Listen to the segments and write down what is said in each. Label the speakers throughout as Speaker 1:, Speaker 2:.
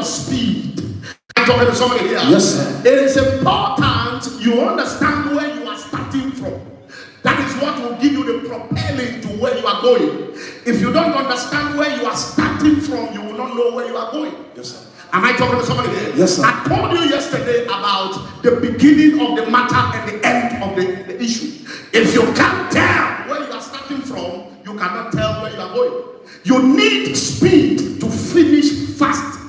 Speaker 1: speed. I'm talking to somebody here.
Speaker 2: Yes, sir.
Speaker 1: It is important you understand where you are starting from. That is what will give you the propelling to where you are going. If you don't understand where you are starting from, you will not know where you are going.
Speaker 2: Yes, sir.
Speaker 1: Am I talking to somebody here?
Speaker 2: Yes, sir.
Speaker 1: I told you yesterday about the beginning of the matter and the end of the issue. If you can't tell where you are starting from, you cannot tell where you are going. You need speed to finish fast.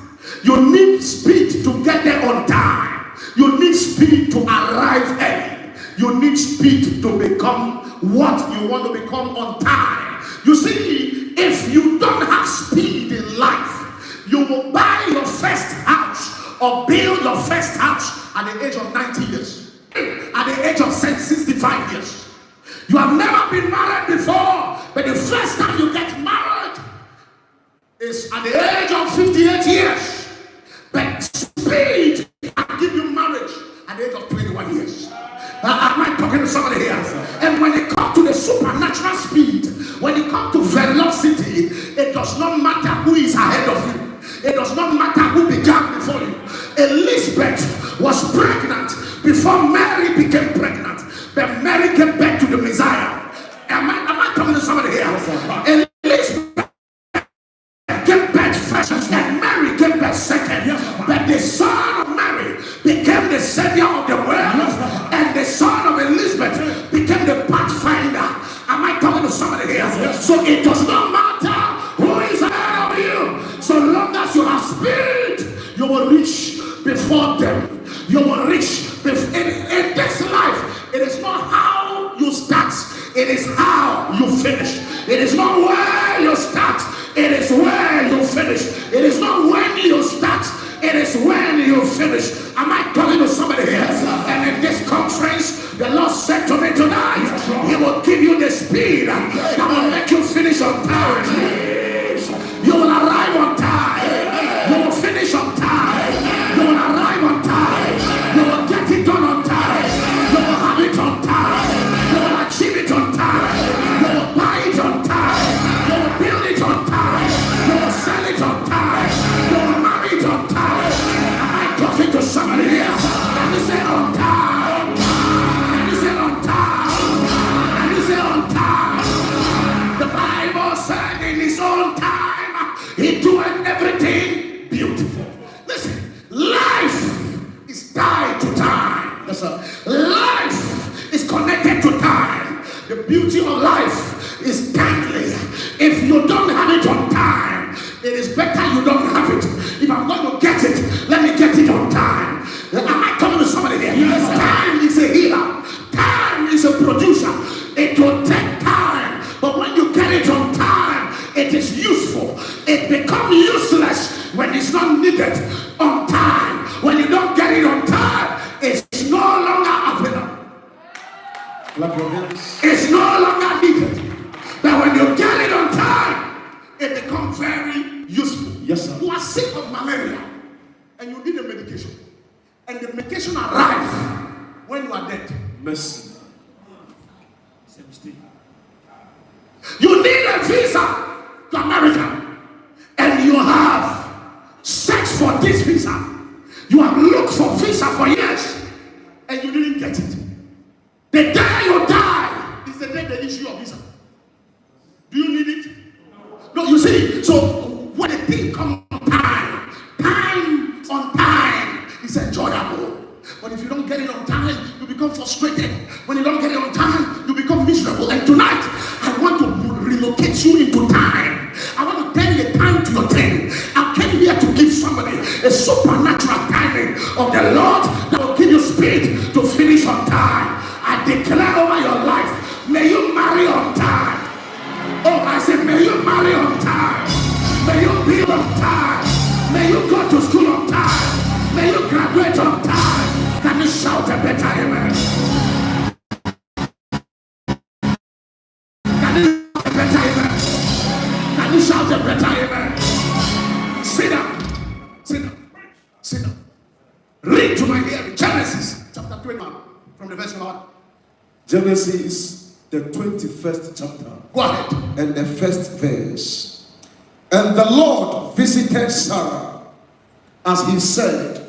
Speaker 1: You need speed to get there on time. You need speed to arrive early. You need speed to become what you want to become on time. You see, if you don't have speed in life, you will buy your first house or build your first house at the age of 90 years, at the age of 65 years. You have never been married before, but the first time you get married is at the age of 58 years. But speed can give you marriage at the age of 21 years. Am I talking to somebody here? And when it comes to the supernatural speed, when it comes to velocity, it does not matter who is ahead of you. It does not matter who began before you. Elizabeth was pregnant before Mary became pregnant. But Mary came back to the Messiah. Am I talking to somebody here? Elizabeth came back first and Mary came back second. But the son of Mary became the savior of the world, and the son of Elizabeth became the pathfinder. Am I talking to somebody here? So it does not matter who is ahead of you. So long as you have speed, you will reach before them. You will reach in this life. It is not how you start, it is how you finish. It is not where you start, it is where you finish. It is not when you start, it is when you finish. Am I talking to somebody here? And in this conference, the Lord said to me tonight, He will give you the speed that will make you finish on time. You will arrive on time. You will finish on time. You will arrive on time. You will get it done on time. You will have it on time. You will achieve it on time. You will buy it on time. You will build it on time. You will sell it on time. You will marry it on time. Am I talking to somebody here? And you say on time. And you say on time. And you say on time. The Bible said in His own time, He doeth everything beautiful. Listen, life is tied to time. Yes, sir. Life is connected to time. The beauty of life is timely. If you don't have it on time, it is better you don't have it. If I'm going to get it, let me get it on time. Am I coming to somebody here? Yes, time is a healer. Time is a producer. It will take time, but when you get it on time, it is useful. It becomes useless when it's not needed on time. When you don't get it on time, it's no longer available. It's no longer needed. But when you get it on time, it becomes very useful.
Speaker 2: Yes, sir.
Speaker 1: You are sick of malaria and you need a medication. And the medication arrives when you are dead.
Speaker 2: Mercy.
Speaker 1: You need a visa to America, and you have searched for this visa. You have looked for visa for years, and you didn't get it. The day you die is the day they issue your visa. Do you need it? No, you see. So when a thing comes on time, time on time is enjoyable. But if you don't get it on time, you become frustrated. When you don't get it on time, you become miserable. And tonight, I want to relocate you into time. I want to turn the time to your thing. I came here to give somebody a supernatural timing of the Lord that will give you speed to finish on time. I declare over your life, may you marry on time. Oh, I said, may you marry on time. May you build on time. May you go to school on time. May you graduate on time. Can you shout a better amen? Can you shout a better amen? Can you shout a better amen? Sit down. Sit down. Sit down. Read to my hearing. Genesis chapter 21 from the verse 1.
Speaker 2: Genesis, the 21st chapter.
Speaker 1: Go ahead.
Speaker 2: And the first verse. And the Lord visited Sarah as he said.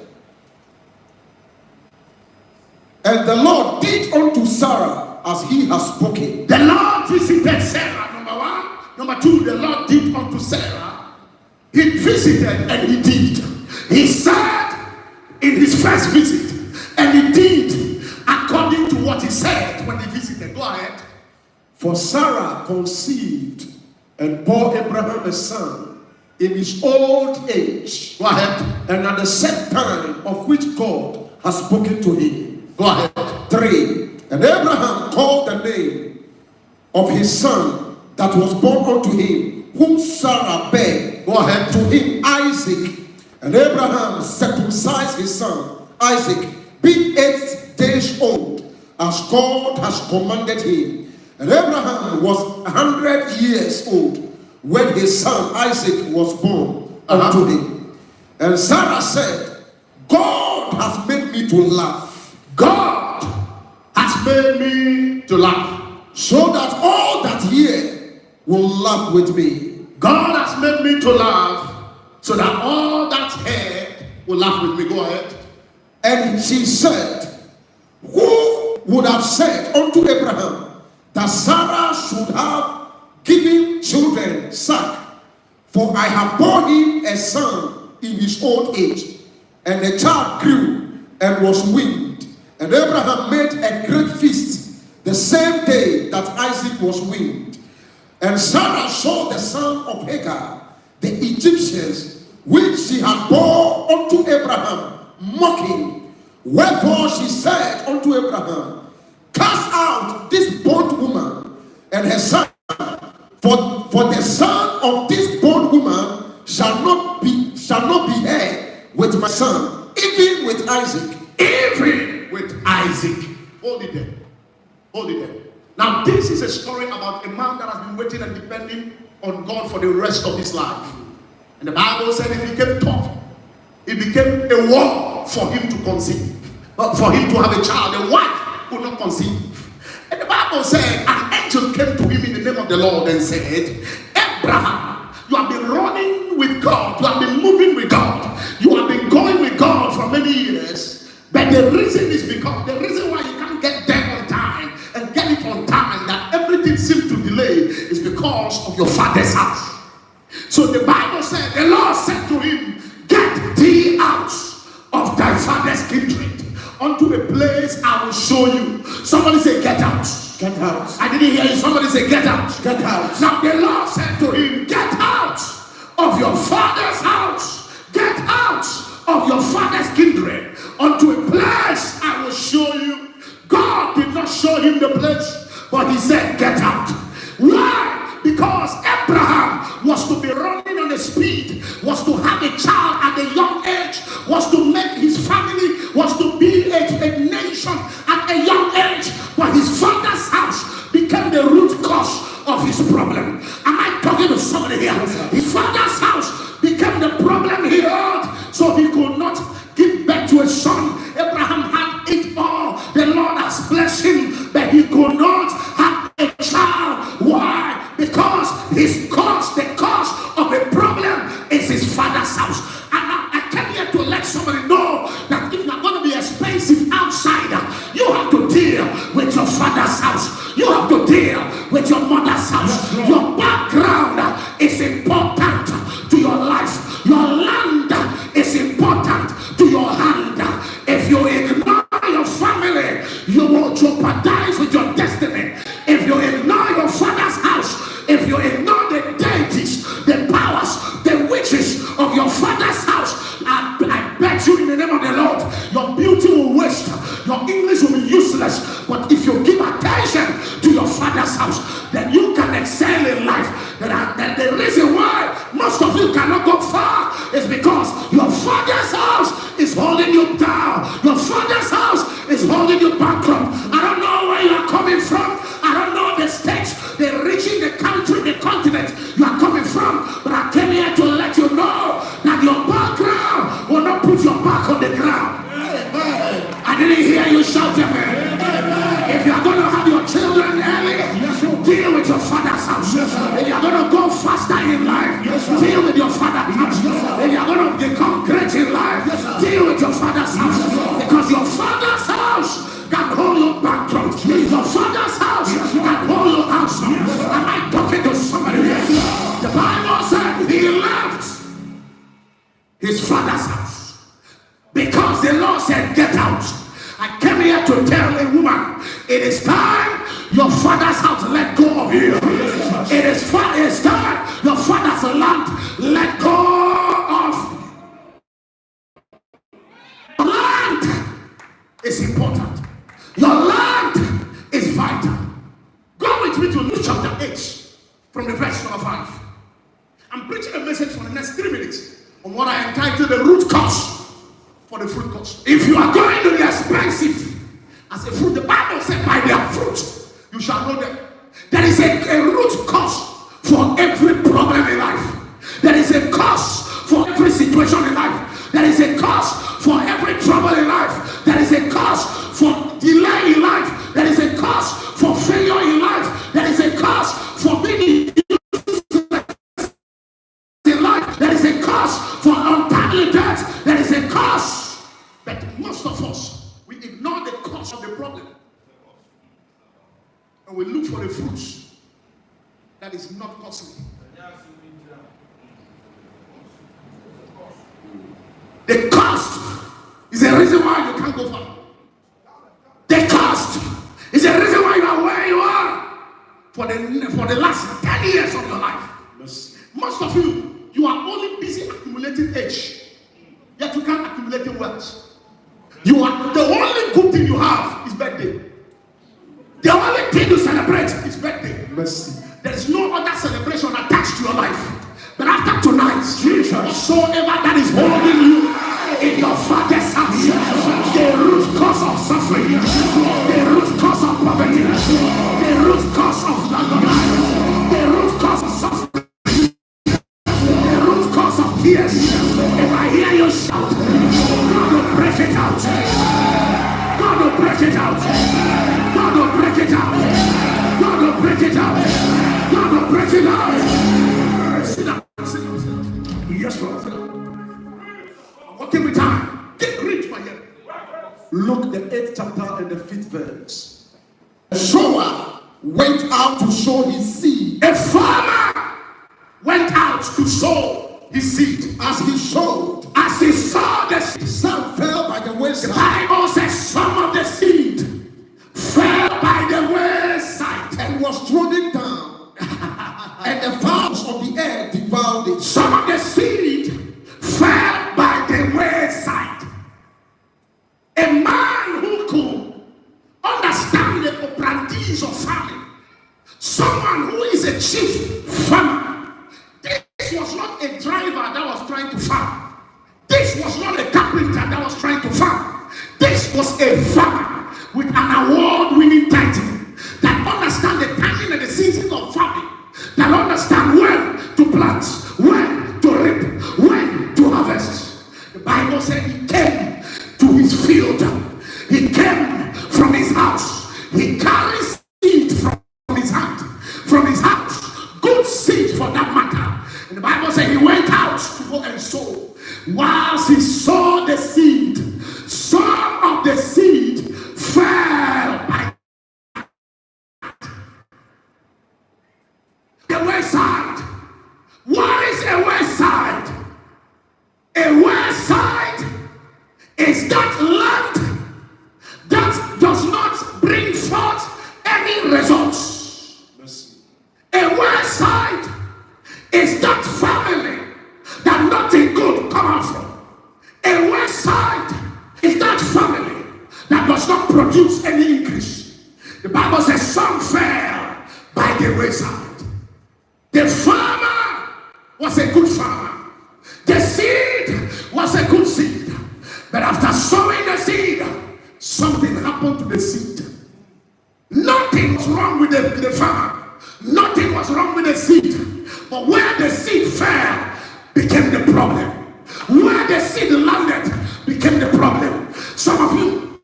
Speaker 2: And the Lord did unto Sarah as he has spoken.
Speaker 1: The Lord visited Sarah, number one. Number two, the Lord did unto Sarah. He visited and he did. He said in his first visit, and he did according to what he said when he visited. Go ahead.
Speaker 2: For Sarah conceived and bore Abraham a son in his old age.
Speaker 1: Go ahead.
Speaker 2: And at the set time of which God has spoken to him.
Speaker 1: Go ahead.
Speaker 2: 3. And Abraham called the name of his son that was born unto him, whom Sarah bare.
Speaker 1: Go ahead.
Speaker 2: To him Isaac. And Abraham circumcised his son Isaac, being 8 days old, as God has commanded him. And Abraham was 100 years old when his son Isaac was born unto him. And Sarah said, God has made me to laugh.
Speaker 1: God has made me to laugh,
Speaker 2: so that all that hear will laugh with me.
Speaker 1: God has made me to laugh, so that all that heard will laugh with me. Go ahead.
Speaker 2: And she said, who would have said unto Abraham that Sarah should have given children sack? For I have borne him a son in his old age. And the child grew and was weaned. And Abraham made a great feast the same day that Isaac was weaned. And Sarah saw the son of Hagar, the Egyptians, which she had borne unto Abraham, mocking. Wherefore she said unto Abraham, cast out this bondwoman and her son, for the son of this bondwoman shall not be heir with my son, even with Isaac.
Speaker 1: Even with Isaac. Hold it there. Hold it there. Now this is a story about a man that has been waiting and depending on God for the rest of his life. And the Bible said it became tough. It became a war for him to conceive. For him to have a child. The wife could not conceive. And the Bible said an angel came to him in the name of the Lord and said, Abraham, you have been running with God. You have been moving with God. You have been going with God for many years. But the reason is because the reason why you can't get there on time and get it on time, that everything seems to delay, is because of your father's house. So the Bible said, the Lord said to him, get thee out of thy father's kindred unto a place I will show you. Somebody say, get out.
Speaker 2: Get out.
Speaker 1: I didn't hear you. Somebody say, get out.
Speaker 2: Get out.
Speaker 1: Now the Lord said to him, get out of your father's house. Get out of your father's kindred unto a place I will show you. God did not show him the place, but he said, get out. Why? Because Abraham was to be running on the speed, was to have a child at a young age, was to make his family, was to be a nation at a young age. But his father's house became the root cause of his problem. Am I talking to somebody here? His father's house became the problem he had, so he could not give birth to a son. Abraham had it all. The Lord has blessed him, but he could not have a child. Why? Because the cause of a problem is his father's house. And I came here to let somebody know that if you're going to be expensive outsider, you have to deal with your father's house. You have to deal with your mother's house. Your background is important to your life. Your land is important to your hand. If you ignore your family, you will jeopardize with your destiny. If you ignore your father's house, if you ignore the deities, the powers, the witches of your father's house, I bet you in the name of the Lord, your beauty will waste, your English will be useless. But if you give attention to your father's house, then you can excel in life. And the reason why most of you cannot go far is because your father's house is holding you down. Your father's house is holding you bankrupt. I don't know where you are coming from. I don't know the states, the region, the country, the continent you are coming from. But I came here to let you know that your background will not put your back on the ground. I didn't hear you shout, amen. If you are going to have your children early, deal with your father's house. If you are going to go faster in life, deal with your father's house. If you are going to become great in life, his father's house. Because the Lord said, get out. I came here to tell a woman, it is time your father's house let go of you. It is time your father's land let go of. Land is important. Your land is vital. Go with me to Luke chapter 8 from the verse number 5. I'm preaching a message for the next 3 minutes on what I entitled the root cause for the fruit cause. If you are going to be expensive as a fruit, the Bible said by their fruit you shall know them. There is a root cause for every problem in life. There is a cause for every situation in life. There is a cause for every trouble in life. There is a cause for delay in life. There is a cause for failure in life. There is a cause for being in life. There is a cause for untimely death. There is a cause. But most of us, we ignore the cause of the problem. And we look for the fruits that is not costly. The cost is the reason why you can't go far. The cost is the reason why you are where you are for the last 10 years of your life. Most of you are only busy accumulating age, yet you can't accumulate wealth. You are the only good thing you have is birthday. The only thing you celebrate is birthday. Mercy. There is no other celebration attached to your life. But after tonight, whatsoever that is holding you in your father's house, the root cause of suffering, the root cause of poverty, the root cause of life, the root cause of suffering, the root cause of tears. If I hear you shout, God will break it out. God will break it out. God will break it out. God will break it out. God will break it out. Sit down. Sit down. Sit down. Yes, Lord. Sit down. I'm walking with time. Read my head.
Speaker 2: Luke the 8th chapter and the 5th verse. A sower went out to sow his seed.
Speaker 1: A farmer went out to sow his seed.
Speaker 2: As he sowed,
Speaker 1: the seed,
Speaker 2: some fell by the wayside.
Speaker 1: The Bible says some of the seed fell by the wayside
Speaker 2: and was trodden down, and the fowls of the air devoured it.
Speaker 1: Some of the seed fell by the wayside. A man who could understand the operandities of farming, someone who is a chief farmer. This was not a driver that was trying to farm. This was not a carpenter that was trying to farm. This was a farmer with an award-winning title that understands the timing and the season of farming, that understands when to plant, when to reap, when to harvest. The Bible said he came to his field. He came from his house. He carries seed from his hand, from his house. Good seed for that matter. And the Bible said he went out to go and sow. Whilst he sowed the seed, some of the seed fell by the wayside. What is a wayside? A wayside is that land that does not bring forth any results. A wayside is that family that nothing good come out from. A wayside is that family that does not produce any increase. The Bible says some fell by the wayside. The farmer was a good farmer. The seed was a good seed. But after sowing the seed, something happened to the seed. Nothing was wrong with the farmer. Nothing was wrong with the seed. But where the seed fell became the problem. Where the seed landed became the problem. Some of you,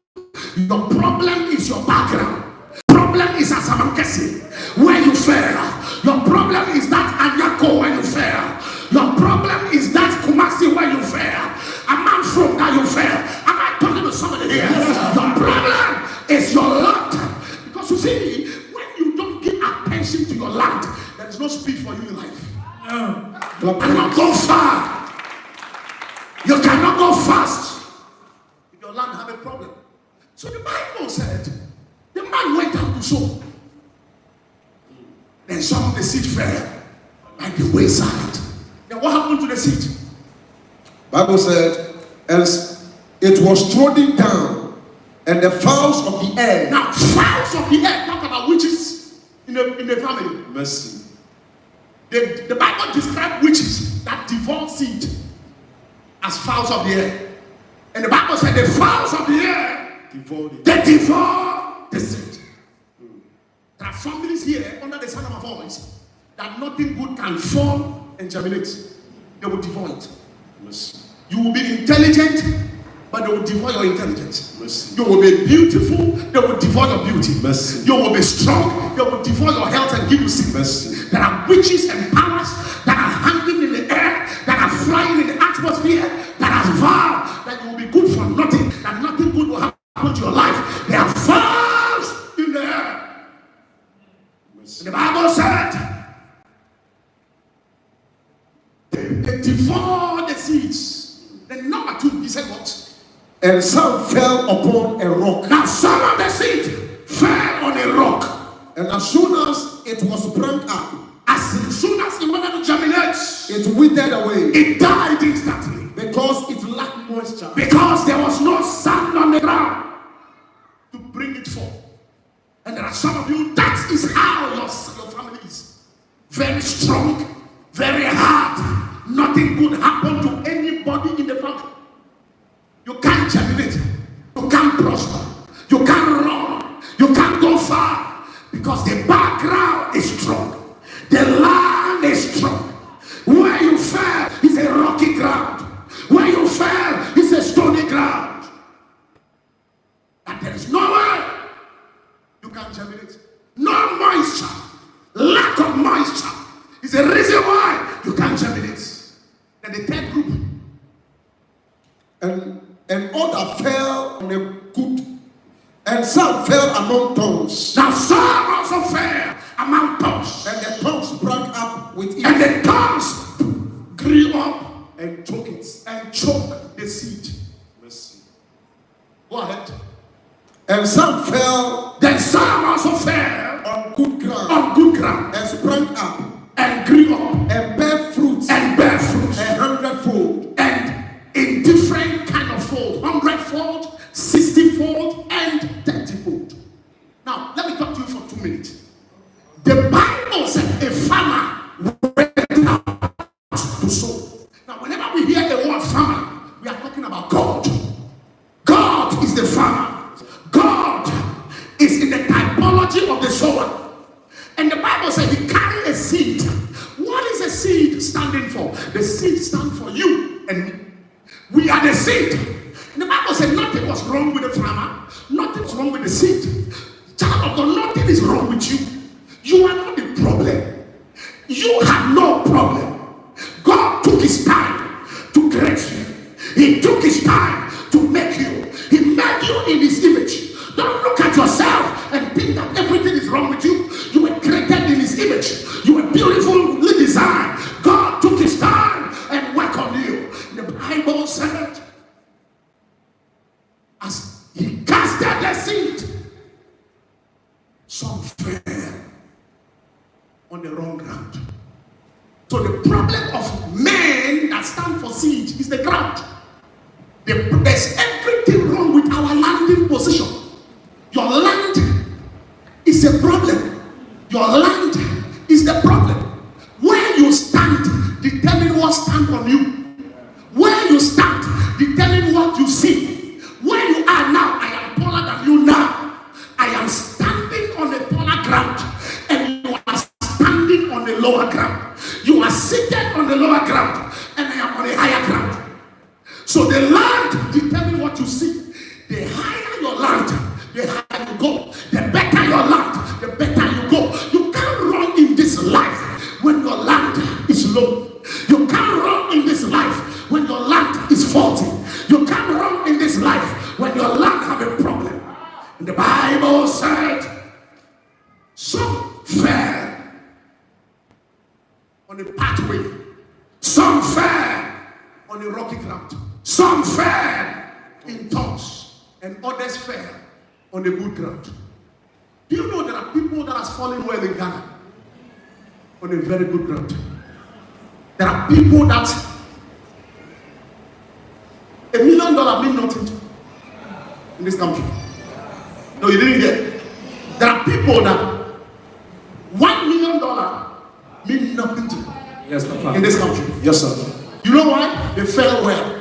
Speaker 1: your problem is your background. Problem is Asamankesi, where you fell. Your problem is that Anyako, where you fell. Your problem is that Kumasi, where you fell. A man from that you fell. Am I talking to somebody here? The problem is your land. Because you see, when you don't give attention to your land, there is no speed for you in life. And not go far. You cannot go fast if your land have a problem. So the Bible said, the man went out to sow. Then some of the seed fell by the wayside. Then what happened to the seed?
Speaker 2: Bible said, as it was trodden down, and the fowls of the air.
Speaker 1: Now, fowls of the air, talk about witches in the family.
Speaker 2: Mercy.
Speaker 1: The Bible describes witches that devour seed as fowls of the air. And the Bible said the fowls of the air, they devour the seed. There are families here under the sound of my voice that nothing good can form and germinate. They will devour it.
Speaker 2: Mercy.
Speaker 1: You will be intelligent, but they will devour your intelligence.
Speaker 2: Mercy.
Speaker 1: You will be beautiful, they will devour your beauty.
Speaker 2: Mercy.
Speaker 1: You will be strong, they will devour your health and give you sickness.
Speaker 2: Mercy.
Speaker 1: There are witches and powers that are hanging in the air, that are flying in the atmosphere, that are vowed that you will be good for nothing, that nothing good will happen to your life. They are vows in the air. The Bible said they devour the seeds. Then number 2, he said what?
Speaker 2: And some fell upon a rock.
Speaker 1: Now some of the seed fell on a rock.
Speaker 2: And as soon as it was sprung up,
Speaker 1: As soon as it wanted to germinate,
Speaker 2: it withered away.
Speaker 1: it died instantly.
Speaker 2: Because it lacked moisture.
Speaker 1: Because there was no sand on the ground to bring it forth. And there are some of you, that is how your family is. Very strong, very hard. Nothing good happened to anybody in the family. You can't germinate. You can't prosper. You can't run. You can't go far. Because the background is strong. The land is strong. Where you fell is a rocky ground. Where you fell is a stony ground. And there is no way you can germinate. No moisture. Lack of moisture is the reason why you can't germinate. And the third group.
Speaker 2: And other fell on a good, and some fell among thorns.
Speaker 1: Now some also fell among thorns.
Speaker 2: And the thorns sprang up with it.
Speaker 1: And the thorns grew up
Speaker 2: And took it.
Speaker 1: and choked the seed.
Speaker 2: Mercy.
Speaker 1: Go ahead.
Speaker 2: And some fell
Speaker 1: Then some also fell
Speaker 2: on good ground.
Speaker 1: on good ground
Speaker 2: And sprang up.
Speaker 1: and grew up
Speaker 2: And bare fruits.
Speaker 1: and bear fruit.
Speaker 2: 100-fold.
Speaker 1: And in different kind of fold, 100-fold, 60-fold, and 30-fold. Now, let me talk to you for 2 minutes. The Bible said a farmer went out to sow. Now, whenever we hear the word farmer, we are talking about God. God is the farmer. God is in the typology of the sower. And the Bible said he carried a seed. What is a seed standing for? The seed stands for you and me. We are the seed. And the Bible said nothing was wrong with the farmer. Nothing was wrong with the seed. Child of God, nothing is wrong with you. You are not the problem. You have no problem. God took his time to create you. He took his time to make you. He made you in his image. Don't look at yourself and think that everything is wrong with you. You were created in his image. You were beautifully designed. God took his time and worked on you. The Bible said, as he casted the seed, some fell on the wrong ground. So the problem of men that stand for seed is the ground. There's everything wrong with our landing position. Your land is a problem. Your land is the problem. Where you stand determine what stand on you. Where you stand determine what you see. Where you are now, I am taller than you now. I am standing on a taller ground, and you are standing on the lower ground. You are seated on the lower ground, and I am on a higher ground. So the land determines what you see. The higher your land, the higher you go. The better your land, the better you go. You can't run in this life when your land is low. You can't run in this life when your land is faulty. You can't run in this life when your land have a problem. And the Bible said, some fell on a pathway. Some fell on a rocky ground. Some fell in thorns, and others fell on the good ground. Do you know there are people that are falling well in Ghana on a very good ground? There are people that $1 million mean nothing in this country. No, you didn't hear. There are people that $1 million mean nothing to in this country.
Speaker 2: Yes, sir.
Speaker 1: You know why? They fell well.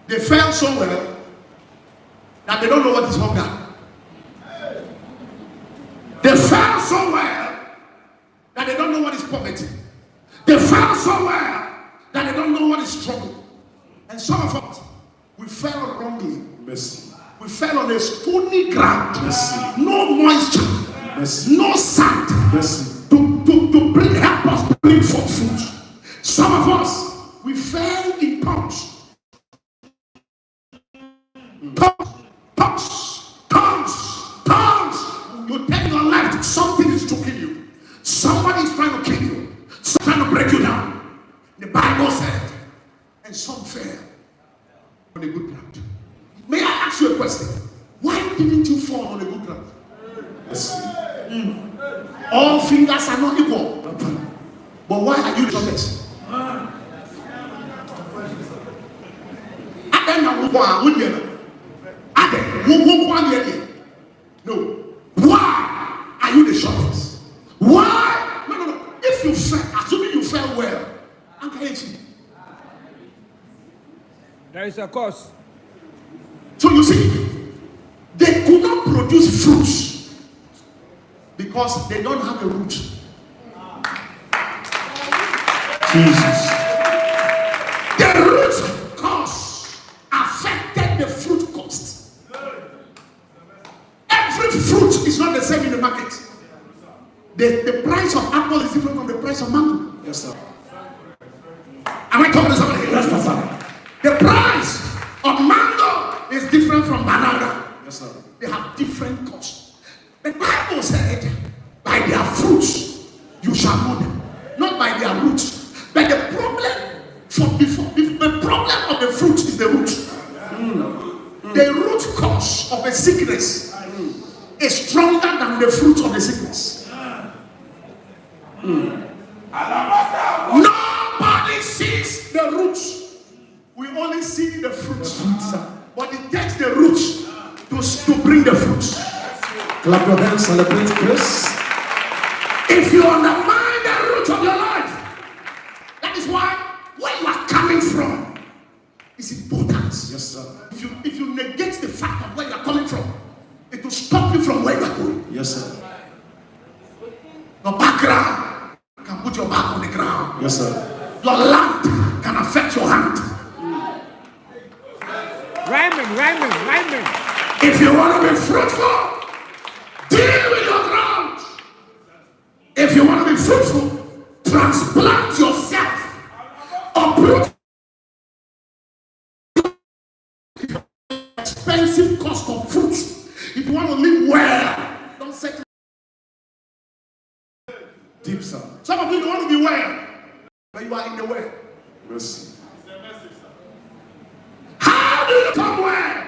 Speaker 1: They fell so well that they don't know what is hunger. They fell so well that they don't know what is poverty. They fell so well that they don't know what is struggle. And some of us, we fell wrongly.
Speaker 2: Mercy.
Speaker 1: We fell on a stony ground.
Speaker 2: Mercy.
Speaker 1: No moisture.
Speaker 2: Mercy.
Speaker 1: No sand.
Speaker 2: Mercy.
Speaker 1: To bring, help us bring forth fruit. Some of us, we fell in ponds. Tongues. You tell your life something is choking you. Somebody is trying to kill you. Someone trying to break you down. The Bible said, and some fell on a good ground. May I ask you a question? Why didn't you fall on a good ground? All fingers are not equal. But why are you jobless? No. Why are you the shortest? Why? No. If you fell, assuming you fell well,
Speaker 3: there is a cause.
Speaker 1: So you see, they could not produce fruits because they don't have a root.
Speaker 2: Jesus.
Speaker 1: The root cause affected the fruit cost. Every fruit is not the same in the market. The price of apple is different from the price of mango.
Speaker 2: Yes, sir.
Speaker 1: Am I talking to somebody here?
Speaker 2: Yes, sir.
Speaker 1: The price of mango is different from banana.
Speaker 2: Yes, sir.
Speaker 1: They have different costs. The Bible said, by their fruits you shall know them, not by their roots. But the problem of the fruit is the root. The root cause of a sickness is stronger than the fruit of the sickness. Nobody sees the roots. We only see the fruits. But it takes the roots to bring the fruits.
Speaker 2: Clap your hands, celebrate grace.
Speaker 1: If you undermine the roots of your life, that is why where you are coming from is important.
Speaker 2: Yes, sir.
Speaker 1: If you negate the fact of where you are coming from, it will stop you from where you are going.
Speaker 2: Yes, sir.
Speaker 1: Your background can put your back on the ground.
Speaker 2: Yes, sir.
Speaker 1: Your land can affect your hand.
Speaker 3: Rhyming.
Speaker 1: If you want to be fruitful, deal with your ground. If you want to be fruitful, transplant yourself. Uproot expensive cost of fruits. If you want to live well, don't set
Speaker 2: Deep, sir.
Speaker 1: Some of you don't want to be well, but you are in the way.
Speaker 2: Mercy.
Speaker 1: How do you come well?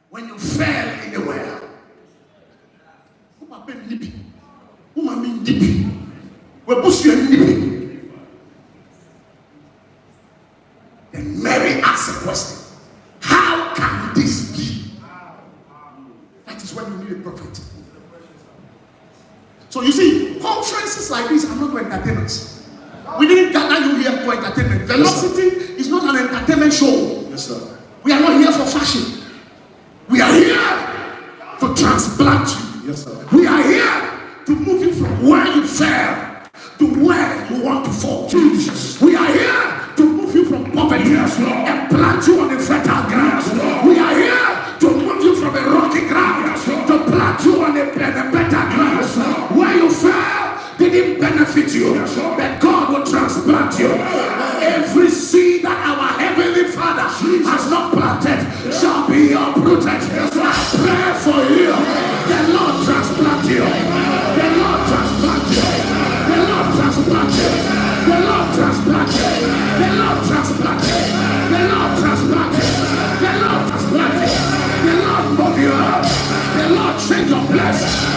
Speaker 1: When you fell in the well. Then Mary asked a question. How can this be? That is when you need a prophet. So you see, conferences like this are not for entertainers. We didn't gather you here for entertainment. Velocity is not an entertainment show.
Speaker 2: Yes, sir.
Speaker 1: We are not here for fashion. We are here to transplant you.
Speaker 2: Yes, sir.
Speaker 1: We are here to move you from where you fell to where you want to fall.
Speaker 2: Jesus.
Speaker 1: We are here to move you from poverty and plant you on a fertile ground. We are here to move you from a rocky ground to plant you on a better ground. Where you fell didn't benefit you, but God will transplant you. Every seed that our Heavenly Father has not planted shall be uprooted. I pray for you. The Lord transplant you. The Lord transplant you. The Lord transplant you.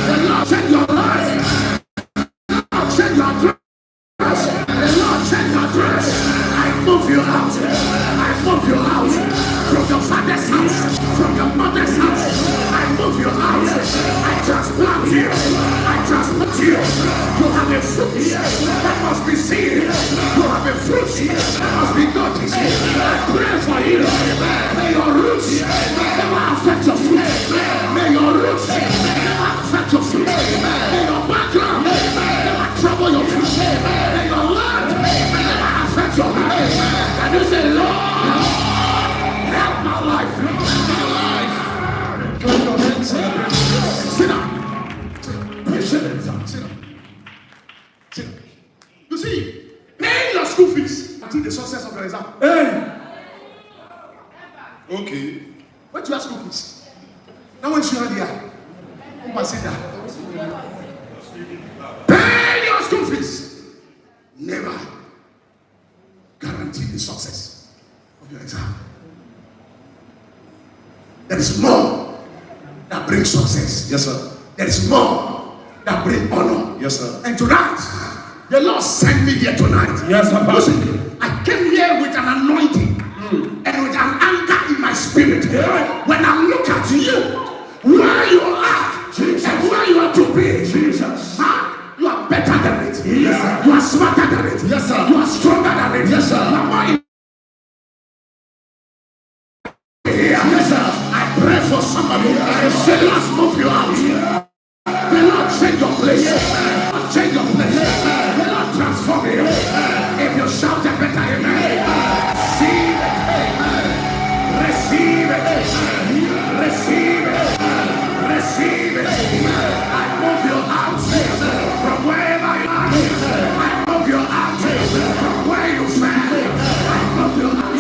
Speaker 1: The Lord change your life. The Lord change your dress. The Lord change your dress. I move you out. I move you out from your father's house, from your mother's house. I move you out. I transplant you. I transplant you. You have a fruit that must be seen. You have a fruit that must be noticed. I pray for you. May your roots never affect your fruit. May your roots never affect your fruit. May your background never trouble your fruit. May your land never affect your life. Can you say, Lord, help my life. Help my life. Clap your hands. Sit down. Sit down. Sit down. Sit down. You see, paying your school fees until the success of your exam. Hey. Okay. What you ask school fees? Now when you are there, who must say that? Pay your school fees. Never guarantee the success of your exam. There is more that brings success.
Speaker 2: Yes, sir.
Speaker 1: There is more that brings honor.
Speaker 2: Yes, sir.
Speaker 1: And tonight, the Lord sent me here tonight.
Speaker 2: Yes, sir.
Speaker 1: Listen, I came here with an anointing and with an anchor in my spirit.
Speaker 2: Yeah.
Speaker 1: When I look at you, where you are, Jesus, and where you are to be, Jesus, you are better than it. Yes, you are smarter than it. Yes, sir. You are stronger than it. Yes, sir. You are more yes, sir. I pray for somebody. The Lord move you out. The Lord change your place. Change your place. The Lord transform you. If you shout a better amen, receive it. Receive it. Receive it. Receive it. I move you out from wherever you are. I move you out from where you fell. I move you out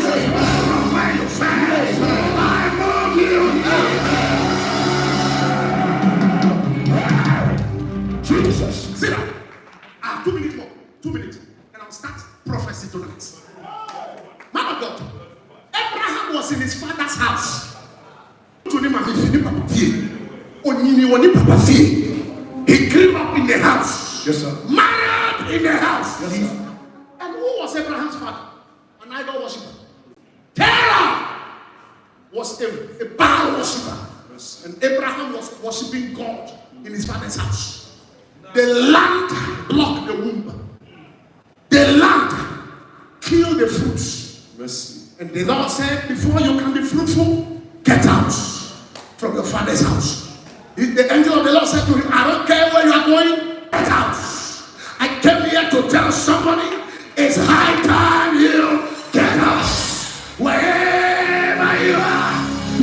Speaker 1: from where you fell. I move you out. Jesus. Sit down. I have 2 minutes more. 2 minutes. And I'll start prophecy tonight. Man of God. Abraham was in his father's house. He grew up in the house.
Speaker 2: Yes, sir.
Speaker 1: Married in the house.
Speaker 2: Yes, sir.
Speaker 1: And who was Abraham's father? An idol worshiper. Terah was a Baal worshiper. Yes. And Abraham was worshiping God in his father's house. The land blocked the womb. The land killed the fruits.
Speaker 2: Mercy.
Speaker 1: And the Lord said, before you can be fruitful, get out from your father's house. The angel of the Lord said to him, I don't care where you are going, get out. I came here to tell somebody, it's high time you get out. Wherever you are,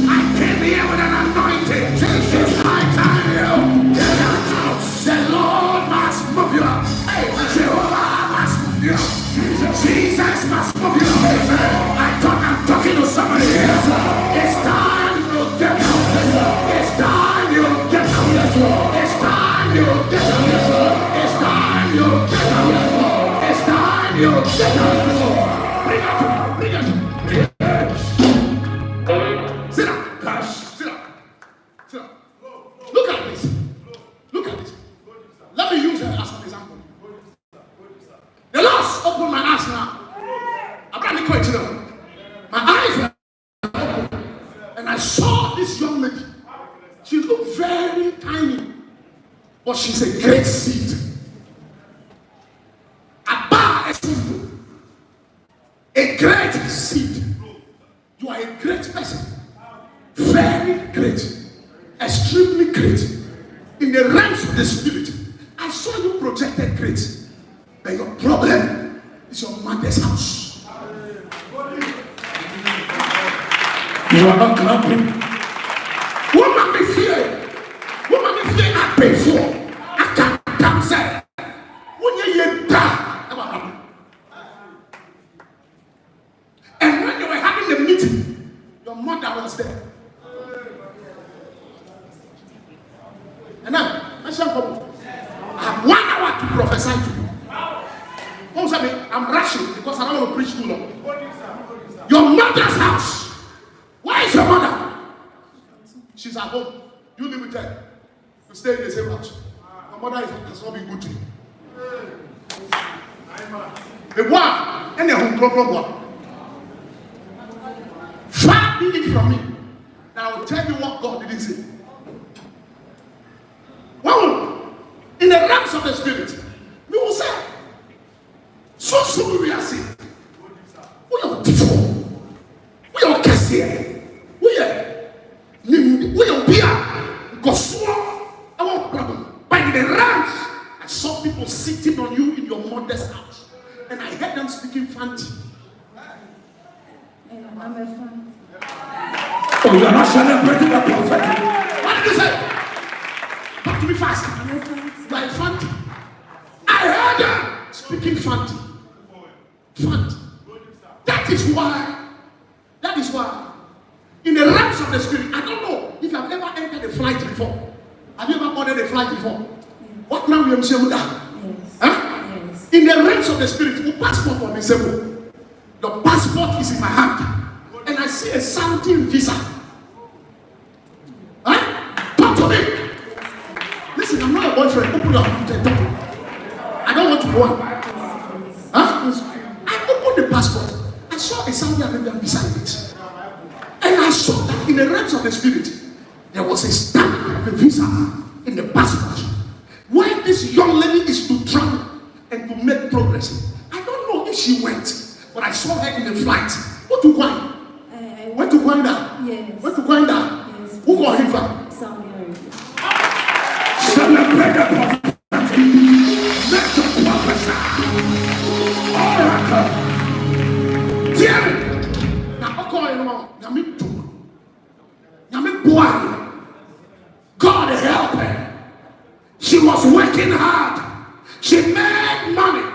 Speaker 1: I came here with an anointing. It's high time you get out. The Lord must move you up. Jehovah must move you up. Jesus must move you up. I thought I'm talking to somebody here. It's time you get out. It's time you get out. It's time you get out. It's time you get out. It's time you get out. Bring it. Bring it. Sit down. Cash. Sit down. Sit down. Look at this. Look at this. Let me use her as an example. The Lord opened my eyes now. I'm not quite sure. My eyes were open. And I saw this young lady. She looked very tiny. But she's a great seed. A great seed. You are a great person. Very great. Extremely great. In the realms of the spirit, I saw you projected great. But your problem is your mother's house. You are not clapping. Woman be fear. Woman be fear at before. I can't come say. When you die. And when they were having the meeting, your mother was there. And now, I have 1 hour to prophesy to you. I'm rushing because I don't want to preach too long. Your mother's house. Where is your mother? She's at home. You live with her. stay in the same house. My mother has not been good to you. The one and the home club. Far be it from me. Now I will tell you what God didn't say. Well, in the realms of the spirit, we will say, so soon we are saying, we are different. We are Cassia. We are Pia. Because our problem. But in the realms, I saw people sitting on you in your mother's house. And I heard them speaking fancy.
Speaker 4: I'm a fan.
Speaker 2: Oh, you are not celebrating the prophetic.
Speaker 1: What did you say? Talk to me fast.
Speaker 4: I'm a fan.
Speaker 1: You are a fancy. I heard them speaking fancy. Fancy. That is why, in the realms of the spirit, I don't know if you have ever entered a flight before. Have you ever boarded a flight before? Yes. What now we are saying that?
Speaker 4: Yes.
Speaker 1: Huh?
Speaker 4: Yes.
Speaker 1: In the realms of the spirit, your passport will be simple. The passport is in my hand, and I see a sounding visa. Huh? Talk to me. Listen, I'm not your boyfriend. Open your mouth and talk. I don't want to go on. Huh? I opened the passport. I saw a Saudi Arabian visa in it. And I saw that in the realms of the spirit, there was a stamp of a visa in the passport. Where this young lady is to travel and to make progress. I don't know if she went, but I saw her in the flight. What to find? Where to find her?
Speaker 4: Yes.
Speaker 1: Where to find her?
Speaker 4: Yes.
Speaker 1: Who got him from?
Speaker 4: Saudi Arabia.
Speaker 2: Celebrate the prophetic. Let the prophesy. Oracle.
Speaker 1: Hear me. Now, I'm calling you. Boahen. God help her. She was working hard. She made money.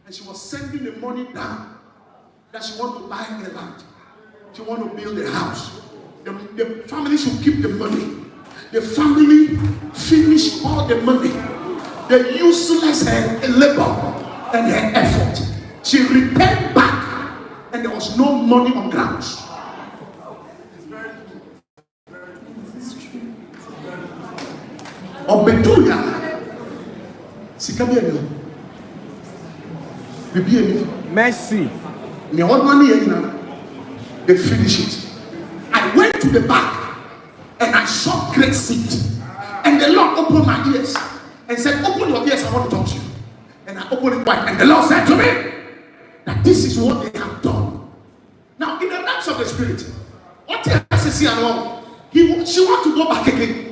Speaker 1: And she was sending the money down. That she want to buy a land. She want to build a house. The family should keep the money. The family finish all the money. The useless her labor and her effort. She returned back and there was no money on ground. Obeduya. Sikabiya.
Speaker 3: Mercy.
Speaker 1: They finish it. I went to the back and I saw great seed. And the Lord opened my ears and said, open your ears, I want to talk to you. And I opened it wide. And the Lord said to me that this is what they have done. Now, in the realms of the spirit, what has to see along? She wants to go back again.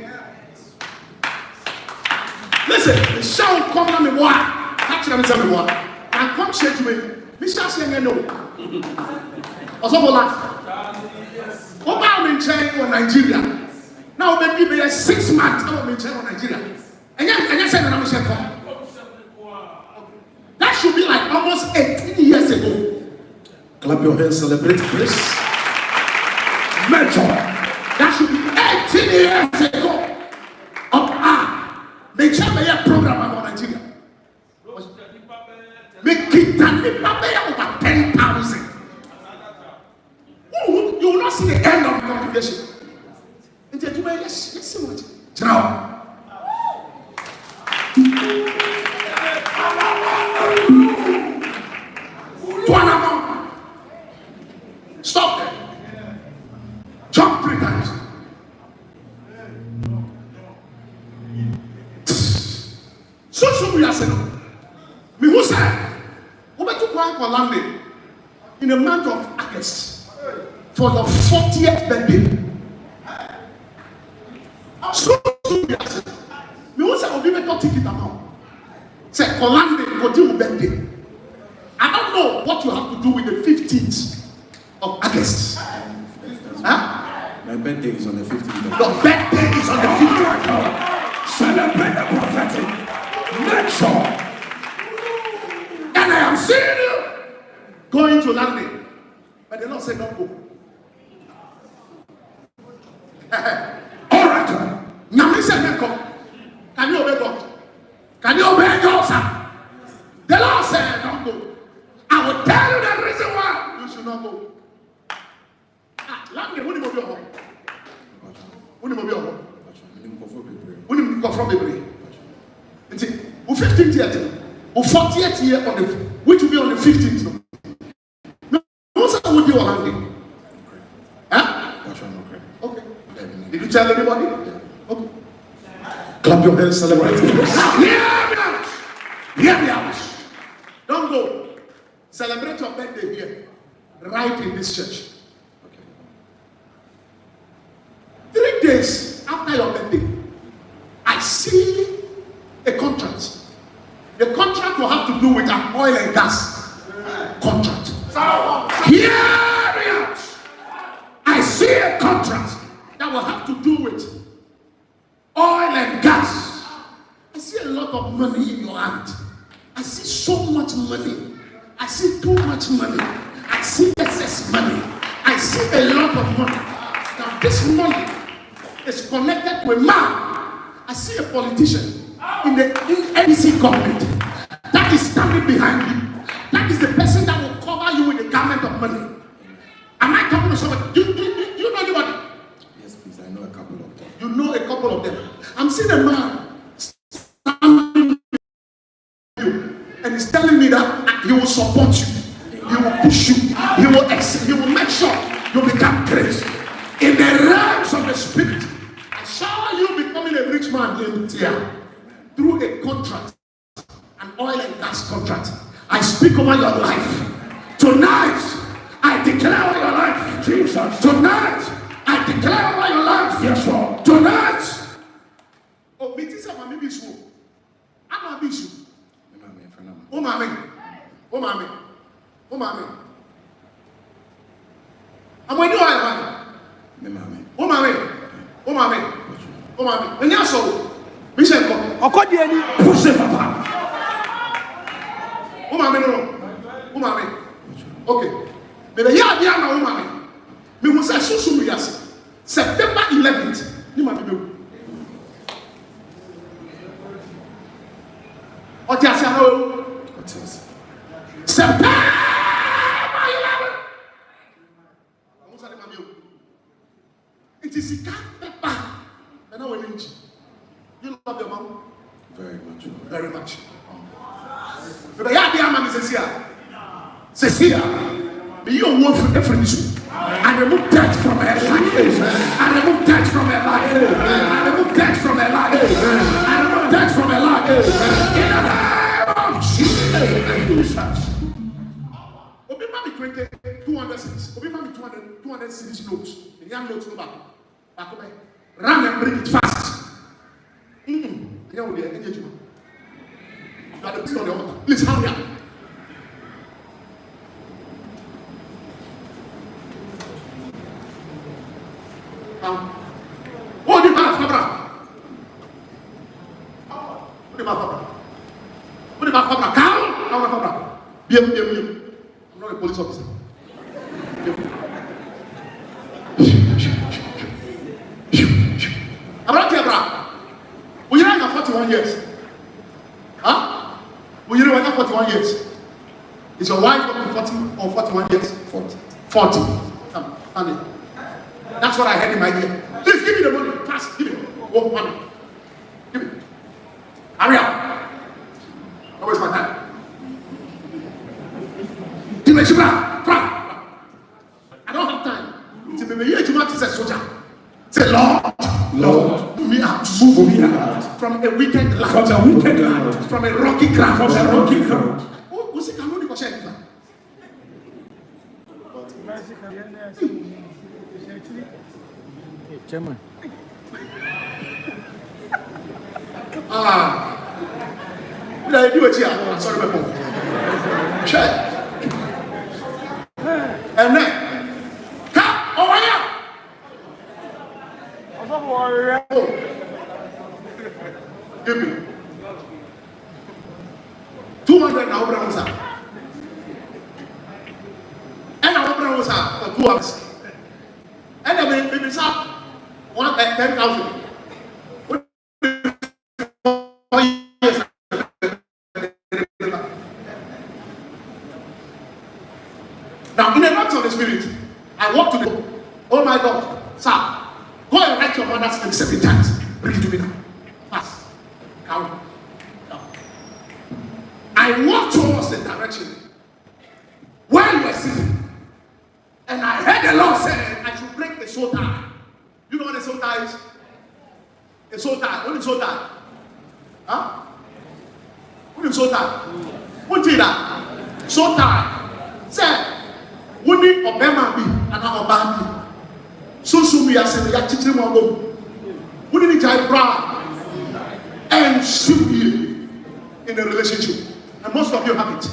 Speaker 1: Listen, the shout come on me what? Catch them and what? And come share to me. Mr. Saying no. Also for life. What about in China or Nigeria? Now maybe 6 months I will in China or Nigeria. And you say that I'm saying that should be like almost 18 years ago.
Speaker 2: Clap your hands, celebrate grace. Mentor.
Speaker 1: That should be 18 years ago. The Chapel program about Nigeria. Make it over 10,000. You will not see the end of the congregation. Let's see what. Now. Stop there. Jump 3 times. So we are saying, me who said, we went to cry for landing in the month of August for your 40th birthday. So we are saying, me who said, we went to ticket amount. Say, for landing, for your birthday. I don't know what you have to do with the 15th of August. Huh?
Speaker 2: My birthday is on the 15th.
Speaker 1: Your birthday is on the 15th.
Speaker 2: Celebrate the prophetic. Make sure.
Speaker 1: And I am seeing you going to landing. But the Lord said, don't go.
Speaker 2: Oracle.
Speaker 1: Now listen, can you obey God? Can you obey God, sir? The Lord said, don't go. I will tell you the reason why you should not go. Landing, when you move your home. When you move your home. When you Because from April. 15th year, or 40th year on the which will be on the 15th. No, sir, will be on huh? Okay. Did you tell anybody? Okay.
Speaker 2: Clap your hands, celebrate.
Speaker 1: Now, hear me out. Hear me out. Don't go. Celebrate your birthday here, right in this church. Okay. 3 days after your birthday, I see a contract. The contract will have to do with an oil and gas contract. Hear me out. I see a contract that will have to do with oil and gas. I see a lot of money in your hand. I see so much money. I see too much money. I see excess money. I see a lot of money. Now this money is connected to a man. I see a politician in the NDC government that is standing behind you. That is the person that will cover you with the garment of money. Am I talking to somebody? Do you know anybody?
Speaker 2: Yes, please. I know a couple of them.
Speaker 1: You know a couple of them. I'm seeing a man standing behind you and he's telling me that he will support you. He will push you. He will make sure you become great. In the realms of the spirit, I saw you becoming a rich man in here through a contract, an oil and gas contract. I speak over your life. Tonight, I declare over your life. Jesus. Tonight, I declare over your life. Yes, Lord. Tonight. Oh, me too, I'm a bishop. I'm a bishop. Oh, mommy. Oh, mommy. Oh, mommy. I'm when you are. Oh, mommy. Oh, mommy. Oh, mommy. And yes, so. Bishop.
Speaker 3: Push it, Papa.
Speaker 1: Oh, mommy, no. Oh, mommy. Okay. But the year beyond my woman, me was a social yes. September 11th, you might be. What you say? September 11th. It is a paper. And I will lynch. You love your mom?
Speaker 2: Very much.
Speaker 1: Very much. But the year beyond my Cecilia. Cecilia. You won't every issue. I remove death from her life. I remove death from her life. I remove death from her life. I remove death from her life. In the name of Jesus. Obi mami 200 cities. Obi mami 200 cities notes. The young notes no back. Run and bring it fast. You are the person on the altar. Please hurry up. What the man, Fabra? What the man, Fabra? What the man, Fabra? Come, Fabra. Bien. I'm not a police officer. I'm not here, bro. Will you have 41 years? Huh? Will you have 41 years? Is your wife up 40 or 41 years? 40. Come, honey. That's what I had in my ear. Please give me the money. Fast, give me. Oh, money. Give me. Hurry up. Don't waste my time. Give me Shibra. I don't have time. It's a baby. You want to say soldier. Say Lord. Move me out. Move me out. From a wicked land. From a rocky ground. Who's it? Can you say it?
Speaker 3: Chairman.
Speaker 1: What did I do it here? Sorry, my phone. Check. And then, come over here. Give me 200 now, Brown. And I open for 2 hours. And then maybe some 10,000. Now, in the realms of the spirit, I walk to the oh my God, sir, go and write your mother's name 7 times. Bring it to me now. Fast. direction where you were sitting. And I heard the Lord say, I should break the soul tie. You know what a soul tie is? A soul tie. What is soul tie? Huh? What is soul tie? What is that? Soul tie. Say, when you obey me, and I'm obey me. So soon we are saying, "Ya chichiri mo go." When you jai bra and should be in a relationship, and most of you have it.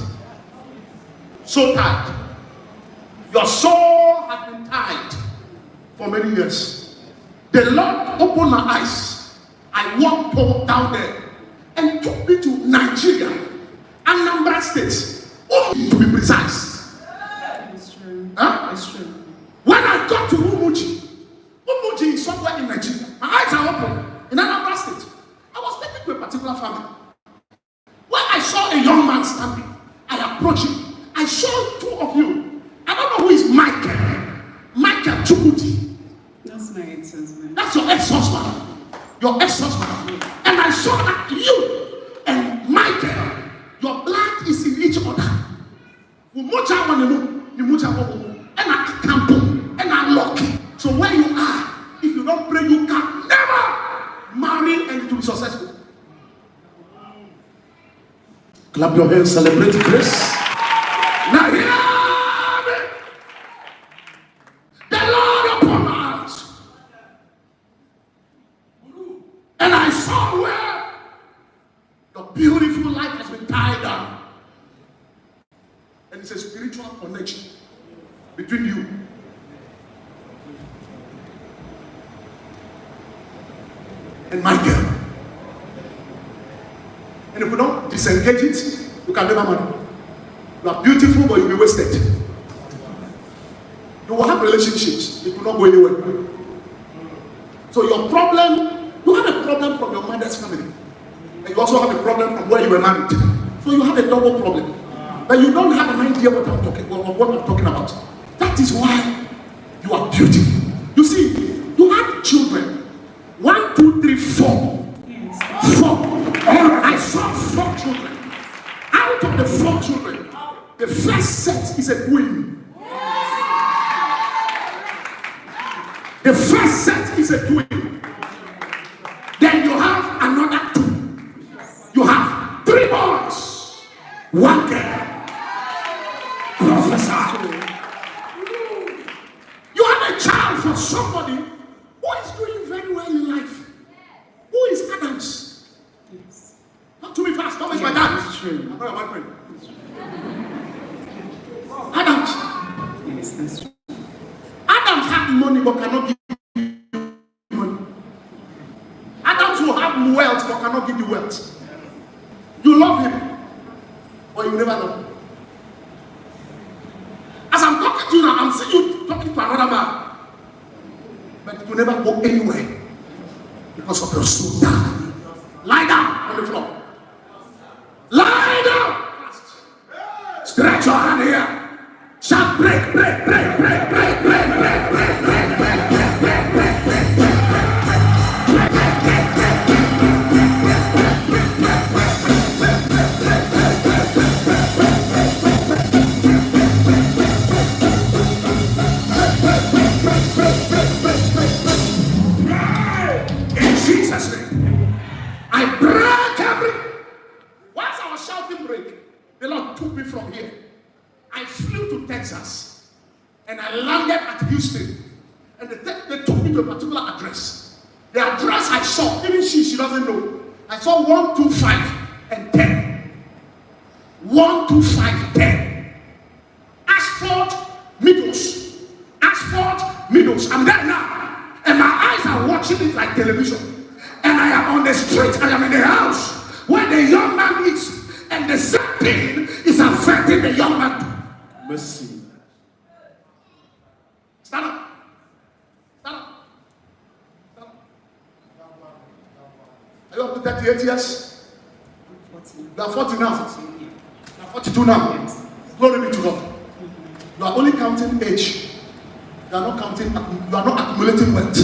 Speaker 1: So tied. Your soul has been tied for many years. The Lord opened my eyes. I walked down there and took me to Nigeria, Anambra State, to be precise.
Speaker 4: It's true.
Speaker 1: Huh?
Speaker 4: It's true.
Speaker 1: When I got to Umuji is somewhere in Nigeria. My eyes are open in Anambra State. I was taken to a particular family. When I saw a young man standing, I approached him. I saw two of you. I don't know who is Michael. Michael Chukwuti.
Speaker 4: That's my ex-husband.
Speaker 1: That's your ex-husband. Your ex-husband. And I saw that you and Michael, your blood is in each other. And I can't and I lock. So where you are, if you don't pray, you can never marry and it will be successful.
Speaker 2: Clap your hands, celebrate grace.
Speaker 1: Now hear me. The Lord upon my eyes. And I saw where your beautiful life has been tied down. And it's a spiritual connection between you. And my girl. And if we don't disengage it, you can never marry. You are beautiful, but you'll be wasted. You will have relationships, it will not go anywhere. So your problem, you have a problem from your mother's family. And you also have a problem from where you were married. So you have a double problem. But you don't have an idea what I'm talking about. That is why you are beautiful. You see, you have children. 1, 2, 3, 4.
Speaker 4: Yes.
Speaker 1: 4. I saw 4 children. Out of the 4 children, the first set is a twin. The first set is a twin. Then you have another 2. You have 3 boys, 1 girl. Professor. You have a child for somebody who is doing very well in life. Who is Adams?
Speaker 4: Yes.
Speaker 1: Talk to me fast. Don't waste my time.
Speaker 4: It's true.
Speaker 1: I'm not your boyfriend. Adams.
Speaker 4: Yes, that's true.
Speaker 1: Adams have money but cannot give you money. Adams will have wealth but cannot give you wealth. You love him, but you never love him. As I'm talking to you now, I'm seeing you talking to another man. But it will never go anywhere because of your soul down. Lie down on the floor. Lie down. Stretch your hand here. Shout break, break, break, break, break, break, break, break, break, break, break, break, break, break, break. In Jesus' name, I break every. Once I was shouting break, the Lord took me from here. I flew to Texas and I landed at Houston. And they took me to a particular address. The address I saw, even she doesn't know. I saw 125 and 10. 125, 10. Asphalt Meadows. Asphalt Meadows. I'm there now. And my eyes are watching it like television. And I am on the street. I am in the house where the young man is. And the same thing is affecting the young man.
Speaker 2: Mercy.
Speaker 1: Stand up. Stand up. Stand up. Are you up to 38 years?
Speaker 4: 40.
Speaker 1: You are 40 now. You are 42 now.
Speaker 4: Yes.
Speaker 1: Glory be to God. You are only counting age. You are not counting. You are not accumulating wealth.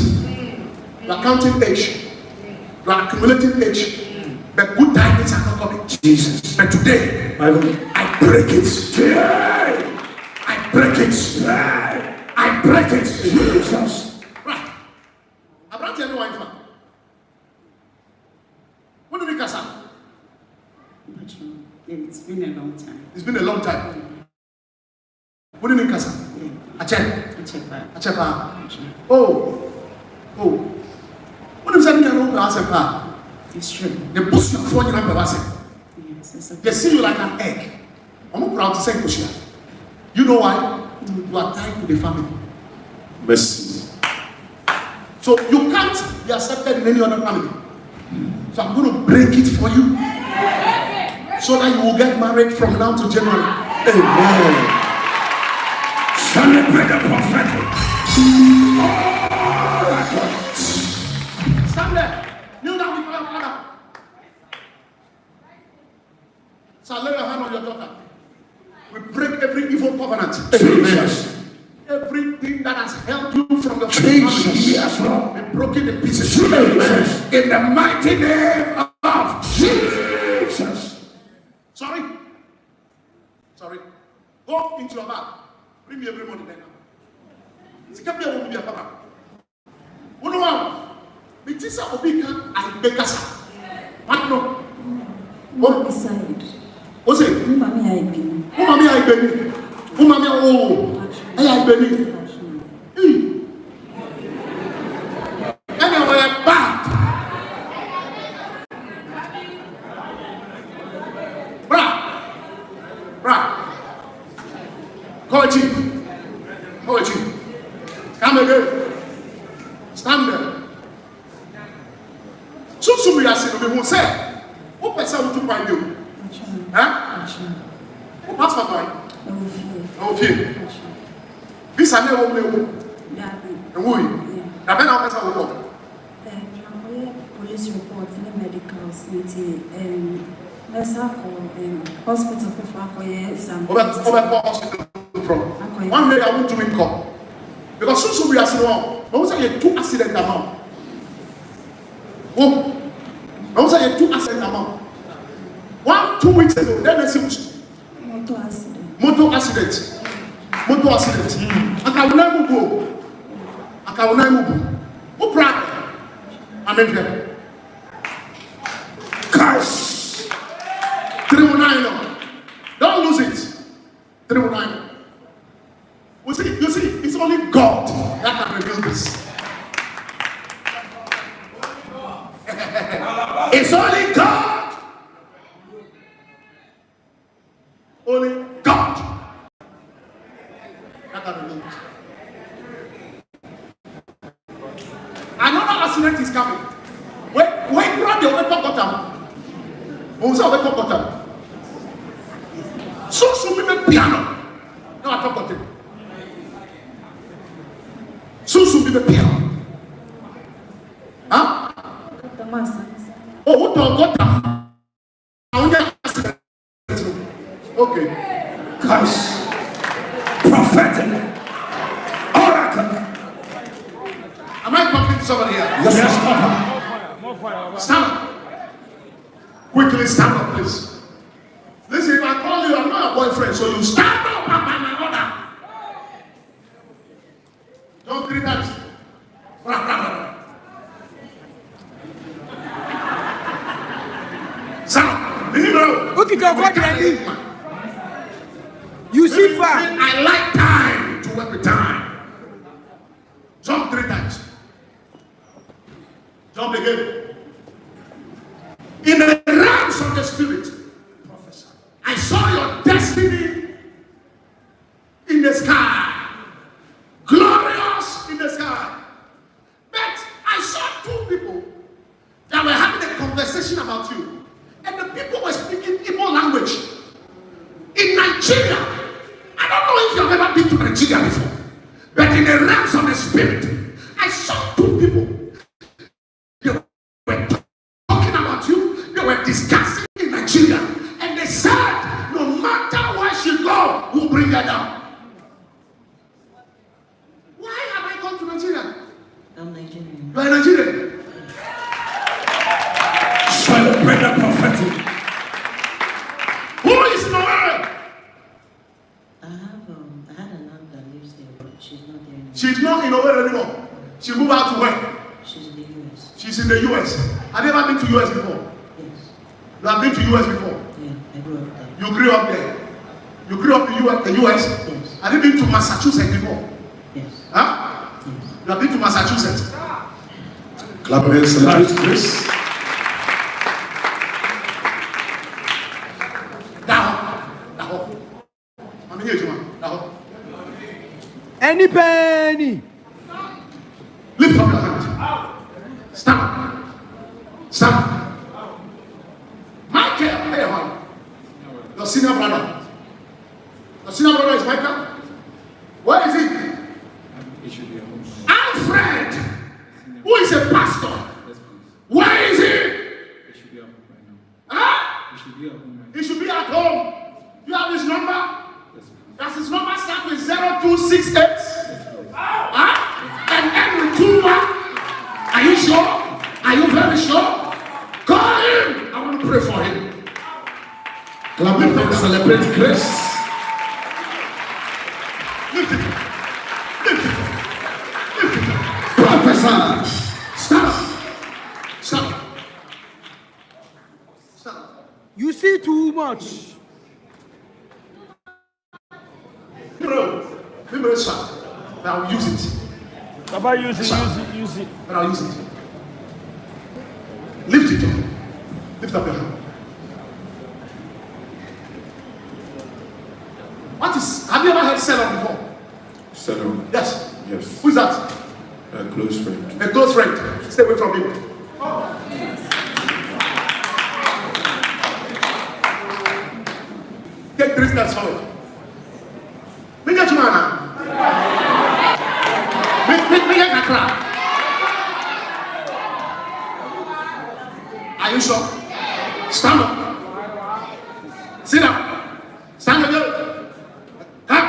Speaker 1: You are counting age. You are accumulating age. But good tidings are not coming.
Speaker 2: Jesus.
Speaker 1: But today, I break it. I break it. I break it. Jesus. Right. I brought you anyone from. What did you cast out?
Speaker 4: It's been a long time.
Speaker 1: It's been a long time. What did you cast out? A check. A check. Oh. What does that mean?
Speaker 4: It's true.
Speaker 1: The push you for your number.
Speaker 4: Yes,
Speaker 1: They see you like an egg. I'm not proud to say push you. You know why? You are tied to the family. Mercy. So you can't be accepted in any other family. So I'm going to break it for you. So that you will get married from now to January. Amen. Celebrate the prophetic. Stand there. Kneel down before your father. So lay your hand on your daughter. We break every evil covenant. Jesus. Everything that has held you from your family. Yes, Lord. Be broken in pieces. Jesus. In the mighty name of Jesus. Sorry. Go into your bag. Bring me every money there now. Sikapia will be a papa. One one. Mitisa Obika and Bekasa. What no?
Speaker 4: What beside?
Speaker 1: What's it?
Speaker 4: Mummy, I been.
Speaker 1: Mummy, I been. Mummy, oh. I been. Anyway, bad. Bra. Poetry. Come again. Stand there. So we are saying, we will say, what person will find you? Huh? What passport by? Okay. This is a woman. And who? Now, Ben, I'll tell you
Speaker 4: police report in the medical city and hospital for
Speaker 1: hospital from. One day I went to him call. Because soon we are saying, I was saying 2 accident amount. I was saying 2 accident amount. 1-2 weeks ago, then I see motor accident. I will never go. Who practice? I'm in here. Cash. 319. Don't lose it. 319. You see, it's only God that can reveal this. It's only God. Only God that can reveal it. Another accident is coming. When grab the weapon bottom, who's a weapon bottom? So we piano. No, I talk about it. So be the piano. Huh? Oh, what got them? Okay. Guys, prophetic. Oracle. Am I talking to somebody here? Yes, Papa. Stand up. Quickly stand up, please. Listen, if I call you, I'm not a boyfriend, so you stand up, Papa, my mother. Don't 3 times.
Speaker 3: You see far.
Speaker 1: I like time to work with time. Jump 3 times. Jump again. In the realms of the spirit, Professor, I saw your destiny in the sky. Glorious in the sky. But I saw 2 people that were having a conversation about you. And the people were speaking Igbo language. In Nigeria. I don't know if you've ever been to Nigeria before. But in the realms of the spirit, I saw 2 people. They were talking about you. They were discussing in Nigeria. And they said, no matter where she go, we'll bring her down. Why have I gone to Nigeria?
Speaker 4: I'm Nigerian.
Speaker 1: You are Nigerian. Celebrate the prophetic. Who is Noel? She's not in Obofour anymore. She moved out to where?
Speaker 4: She's in the US.
Speaker 1: She's in the US. Have you ever been to US before?
Speaker 4: Yes.
Speaker 1: You have been to US before?
Speaker 4: Yeah, I grew up there.
Speaker 1: You grew up there. You grew up in the US?
Speaker 4: Yes.
Speaker 1: Have you been to Massachusetts before?
Speaker 4: Yes.
Speaker 1: Huh?
Speaker 4: Yes.
Speaker 1: You have been to Massachusetts?
Speaker 2: Clap your hands, celebrate grace.
Speaker 1: Now. I'm here, Juma. Now.
Speaker 3: Any penny.
Speaker 1: Lift up your hand. Stand. Stand. Michael, hey, man. Your senior brother. Your senior brother is Michael? Where is he?
Speaker 5: It should be a home.
Speaker 1: Alfred, who is a pastor.
Speaker 5: Yes, please.
Speaker 1: Where is he?
Speaker 5: It should be at home right now.
Speaker 1: Huh?
Speaker 5: It should be at home right now.
Speaker 1: He should be at home. You have his number?
Speaker 5: Yes, please.
Speaker 1: Does his number start with 0268?
Speaker 5: Yes, please.
Speaker 1: Huh? And end with 21? Are you sure? Are you very sure? Call him. I want to pray for him.
Speaker 2: Clap your hands, celebrate grace.
Speaker 1: Lift it up. Lift it up. Lift it up.
Speaker 2: Prophesy.
Speaker 1: Stop. Stop. Stop.
Speaker 3: You see too much.
Speaker 1: Remember, sir. But I'll use it.
Speaker 3: Baba, use it.
Speaker 1: But I'll use it. Lift it up. Lift up your hand. What is? Have you ever heard Selah before?
Speaker 5: Settle.
Speaker 1: Yes.
Speaker 5: Yes.
Speaker 1: Who is that?
Speaker 5: A close friend.
Speaker 1: A close friend. Stay away from him. Take 3 steps forward. Make it to man. Make it a crowd. Are you sure? Stand up. Sit down. Stand again. Come.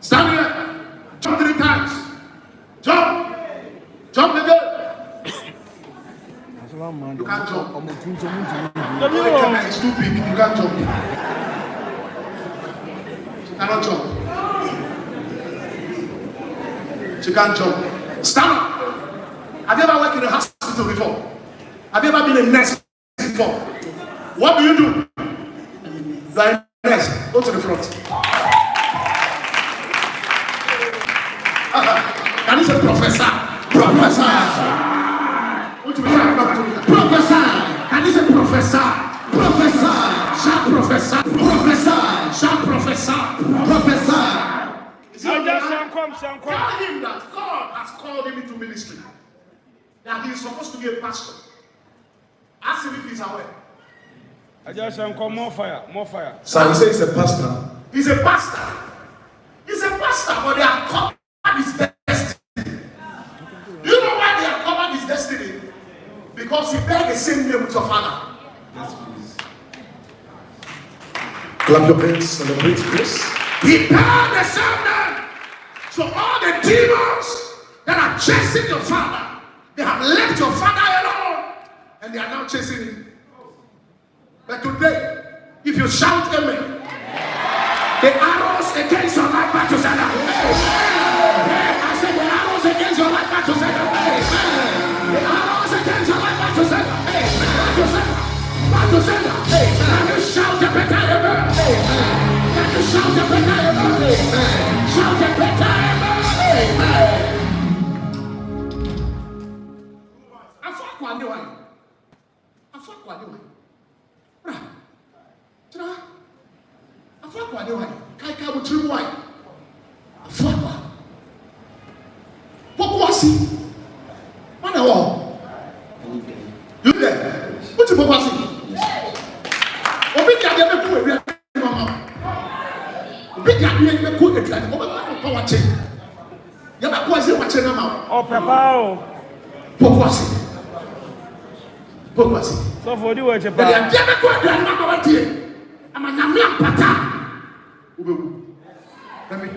Speaker 1: Stand here. Jump 3 times. Jump. Jump again. You can't jump. The camera is too big. You can't jump. She cannot jump. She can't jump. Stand up. Have you ever worked in a hospital before? Have you ever been a nurse before? What do? You are a nurse. Go to the front. Can you say professor?
Speaker 2: Prophesy.
Speaker 1: Go to the front.
Speaker 2: Prophesy.
Speaker 1: Can you say professor?
Speaker 2: Prophesy.
Speaker 1: Sharp professor.
Speaker 2: Prophesy.
Speaker 1: Sharp professor.
Speaker 2: Prophesy.
Speaker 1: Is he Tell him that God has called him into ministry. That he is supposed to be a pastor. Ask him if he's aware.
Speaker 3: More fire.
Speaker 2: So he says he's a pastor.
Speaker 1: He's a pastor. He's a pastor, but they have covered his destiny. Do you know why they have covered his destiny? Because he bear the same name with your father.
Speaker 5: Yes, please.
Speaker 2: Clap your hands, celebrate grace.
Speaker 1: He bear the same name. So all the demons that are chasing your father, they have left your father alone, and they are now chasing him. But today, if you shout amen, the arrows against your life back to sender. I said the arrows against your life back to sender. The arrows against your life back to sender. Back to sender. Back to sender. Can you shout a better amen? Can you shout a better amen? Shout a better amen. You there? What's your purpose? Obi dia be ku ewia mama. Obi dia be ku ewia. Obi ba wache. Ya ba ku ase wache na ma.
Speaker 3: Oh, papa.
Speaker 1: Purpose.
Speaker 3: So for the way,
Speaker 1: Dia be ku ewia na ma wache. Ama nyame apata. Obewu. Let me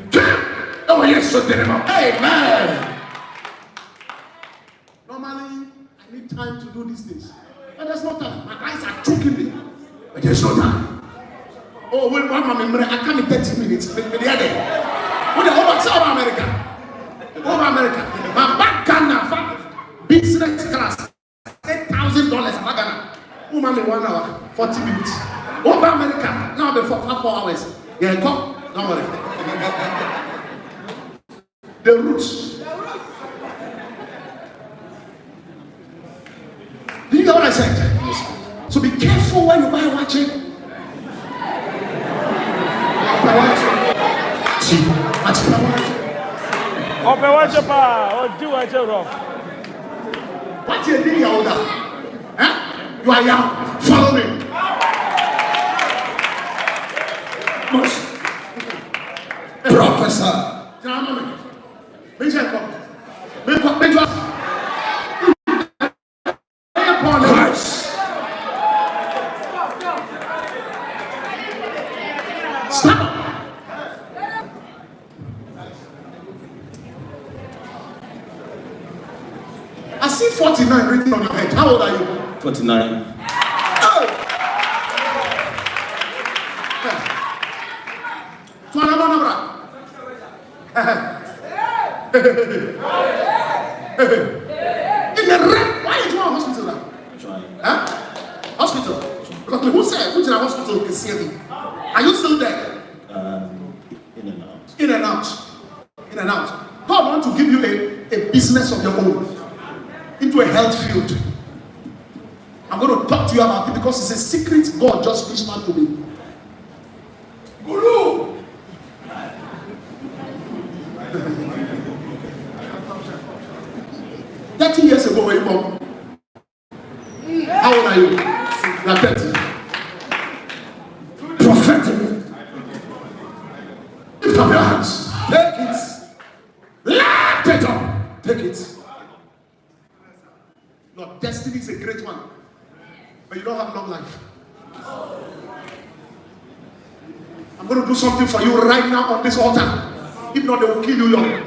Speaker 1: oh yes, so amen. Normally, I need time to do these things. But there's no time. My eyes are choking me. But there's no time. Oh, when one man, I come in 30 minutes. What the whole of South America? America. My back Ghana, business class, $8,000 in Ghana. Woman, 1 hour, 40 minutes. Over America, now before 4 hours. Yeah, come. Don't worry. The roots. Do you know what I said? So be careful when you buy watching. What you doing, older? Huh? You are young. Follow me.
Speaker 2: Professor.
Speaker 1: Stop. I see 49 written on your head. How old are you?
Speaker 5: 49.
Speaker 1: In the red, why are you going to hospital now? Huh? Hospital? Because who said, which in a hospital can see me? Are you still there?
Speaker 5: In and out.
Speaker 1: In and out. In and out. God wants to give you a business of your own into a health field. I'm going to talk to you about it because it's a secret God just reached out to me. Guru! 30 years ago, were you born? How old are you? You are 30. Prophetic. Lift up your hands. Take it. Lift it up. Take it. Your destiny is a great one, but you don't have long life. I'm going to do something for you right now on this altar. If not, they will kill you young.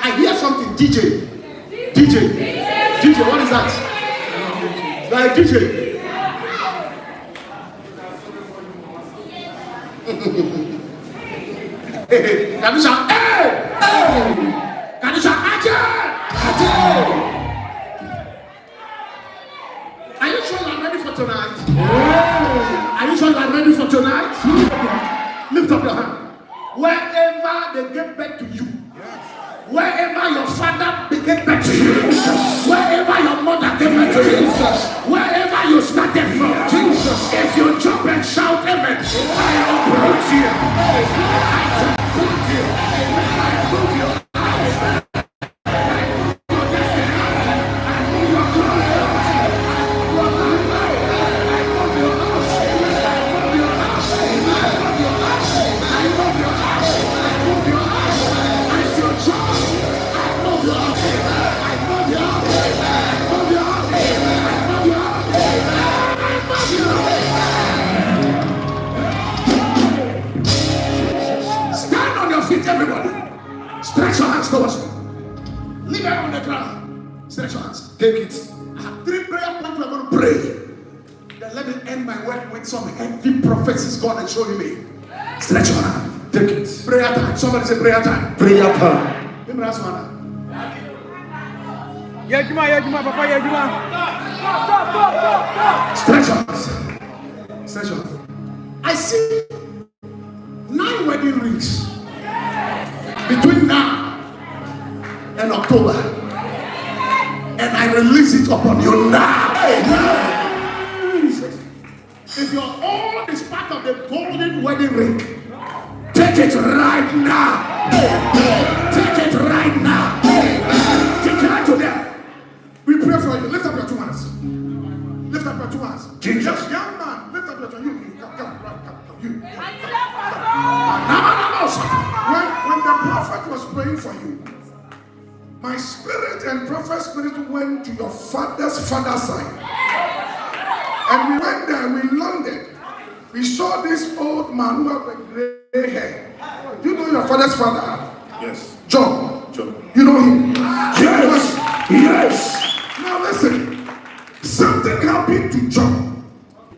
Speaker 1: I hear something. DJ, what is that? Like DJ. Can you shout, hey? Can you shout, are you sure you are ready for tonight? Are you sure you are ready for tonight? Lift up your hand. Wherever they get back to you, wherever your father get back to you, wherever your mother get back to you, wherever you started from, if you jump and shout amen, I approach you. I approach you. I move you. Everybody, stretch your hands towards me. Leave it on the ground. Stretch your hands. Take it. I have 3 prayer points we're going to pray. Then let me end my work with some heavy prophecies God is showing me. Stretch your hand. Take it. Prayer time. Somebody say prayer time. Prayer time. Give me that one.
Speaker 3: Papa,
Speaker 1: Stretch your hands. Stretch your hands. I see 9 wedding rings between now and October, and I release it upon you now. If your own is part of the golden wedding ring, take it right now. Take it right now. Declare to them. We pray for you. Lift up your 2 hands. Lift up your 2 hands. Jesus, young man, lift up your 2 hands. You. When the prophet was praying for you, my spirit and prophet spirit went to your father's side. And we went there, we landed. We saw this old man who had a gray hair. Do you know your father's father?
Speaker 5: Yes.
Speaker 1: John.
Speaker 5: John.
Speaker 1: You know him?
Speaker 2: Yes. Yes.
Speaker 1: Now listen. Something happened to John.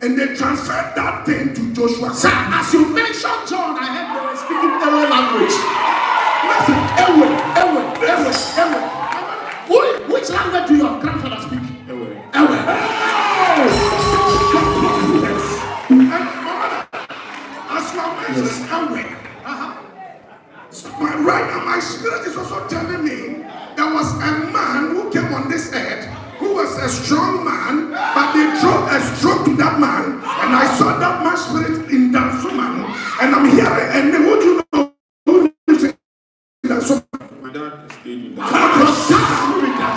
Speaker 1: And they transferred that thing to Joshua. Sir, as you mentioned John, I heard they were speaking Aaron language. language do your grandfather speak?
Speaker 5: Ewe.
Speaker 1: Ewe. And as you are mentioning Ewe, right now my spirit is also telling me there was a man who came on this earth who was a strong man, but they drove a stroke to that man, and I saw that man's spirit in that woman, and I'm hearing, and then what do you know? Who lives in that woman?
Speaker 5: My dad stayed in that.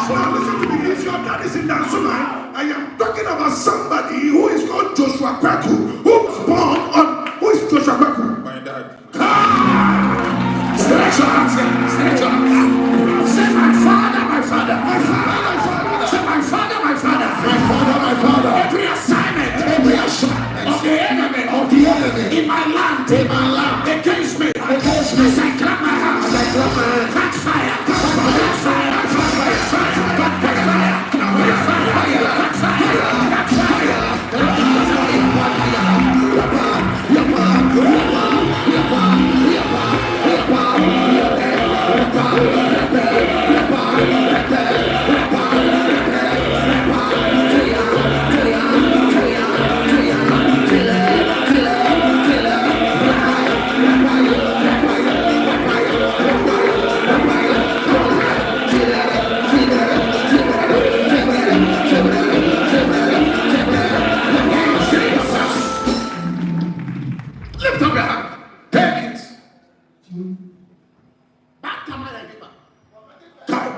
Speaker 1: Now listen to me. If your dad is in that woman, I am talking about somebody who is called Joshua Kwaku, who was born on. Who is Joshua Kwaku?
Speaker 5: My dad.
Speaker 1: Stretch your hands, stretch your hands. Say my father, my father, my father, my father. Say my father, my father, my father, my father. Every assignment of the enemy, in my land, against me, as I clap my hands, catch fire, catch fire, catch fire, catch fire, catch fire, catch fire, lift up your hand. Take it. Back to my river. Come.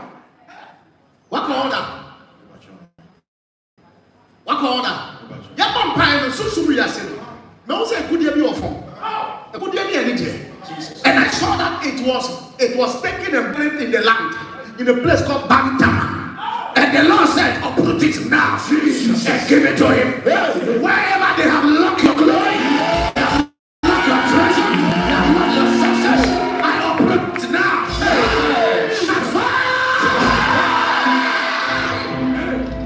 Speaker 1: What order? What order? Yeah, one pile of Susu Yasin. No, say, could you be off? Could you be anything? And I saw that it was taken and placed in the land, in a place called Bantama. And the Lord said, uproot it now. And give it to him. Wherever they have locked your glory, your treasure, not your success, I uproot it now. Shut fire!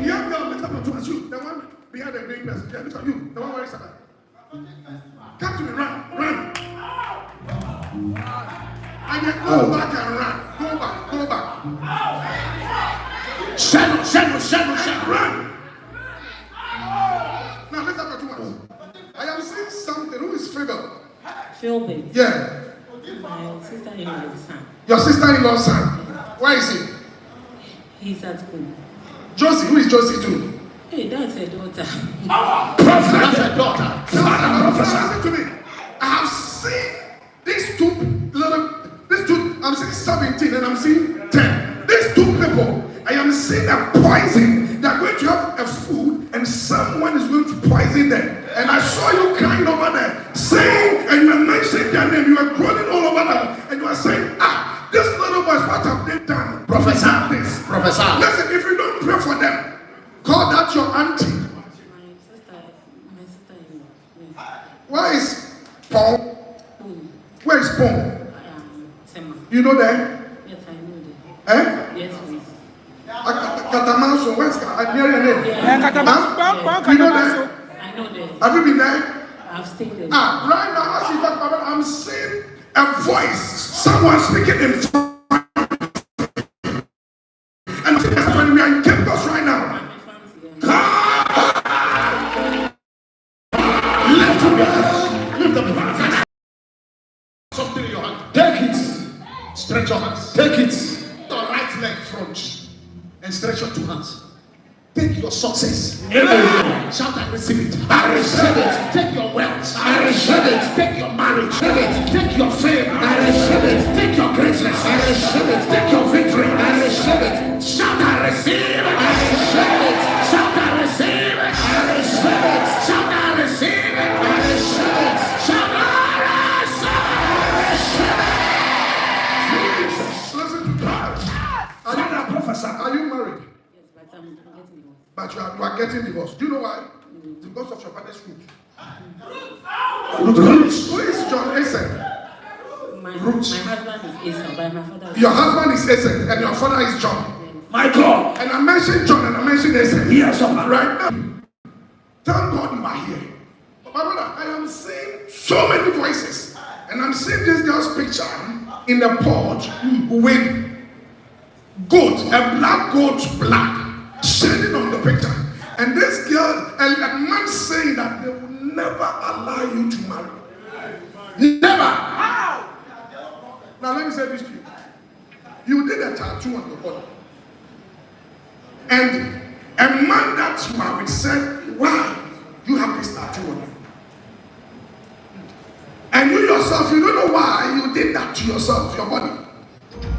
Speaker 1: Young girl, lift up towards you. The one behind the green person. Yeah, look at you. The one wearing something. Come to me, run. And then go back and run. Go back. Shadow, run. Now lift up towards you. I am seeing something. Who is Fable?
Speaker 4: Philby.
Speaker 1: Yeah.
Speaker 4: My sister-in-law's son.
Speaker 1: Your sister-in-law's son. Where is he?
Speaker 4: He's at school.
Speaker 1: Josie. Who is Josie too?
Speaker 4: Hey, that's her daughter.
Speaker 1: Prophet. That's her daughter. Listen to me. I have seen these two. I'm seeing 17 and I'm seeing 10. These two people. I am seeing a poison. They are going to have a food and someone is going to poison them. And I saw you crying over there, saying, and you are mentioning their name, you are groaning all over them, and you are saying, this little boys, what have they done? Professor, this. Professor. Listen, if you don't pray for them, call that your auntie.
Speaker 4: My sister-in-law.
Speaker 1: Where is Paul? Where is Paul?
Speaker 4: Tema.
Speaker 1: You know that?
Speaker 4: Yes, I know that.
Speaker 1: Eh?
Speaker 4: Yes, please.
Speaker 1: Katamanso, where's I near your name?
Speaker 3: Eh,
Speaker 1: You know that?
Speaker 4: I know that.
Speaker 1: Have you been there?
Speaker 4: I've stayed there.
Speaker 1: Right now, as you talk about it, I'm seeing a voice, someone speaking in front. And when we are in campus right now, lift up your hands. Something in your hand. Take it. Stretch your hands. Take it. The right leg front and stretch your two hands. Take your success. Amen. Shout, I receive it. I receive it. Take your wealth. I receive it. Take your marriage. Take your fame. I receive it. Take your greatness. I receive it. Take your victory. I receive it. Shout, I receive it. I receive it. Shout, I receive it. I receive it. Shout, I receive it. I receive it. Shout, I receive it. Jesus. Listen to God. Are you married? But you are getting divorced. Do you know why? It's because of your father's root. Who is John Essen?
Speaker 4: My husband is Asa, but my father is...
Speaker 1: Your husband is Essen and your father is John.
Speaker 3: My God.
Speaker 1: And I mentioned John and I mentioned Essen.
Speaker 3: Yes, sir.
Speaker 1: Right now. Thank God you are here. But my brother, I am seeing so many voices. And I'm seeing this girl's picture in the porch with goat, a black goat's blood shedding on the picture. And this girl, and a man saying that they will never allow you to marry. Never. Now let me say this to you. You did a tattoo on your body. And a man that you are with said, why you have this tattoo on you? And you yourself, you don't know why you did that to yourself, your body.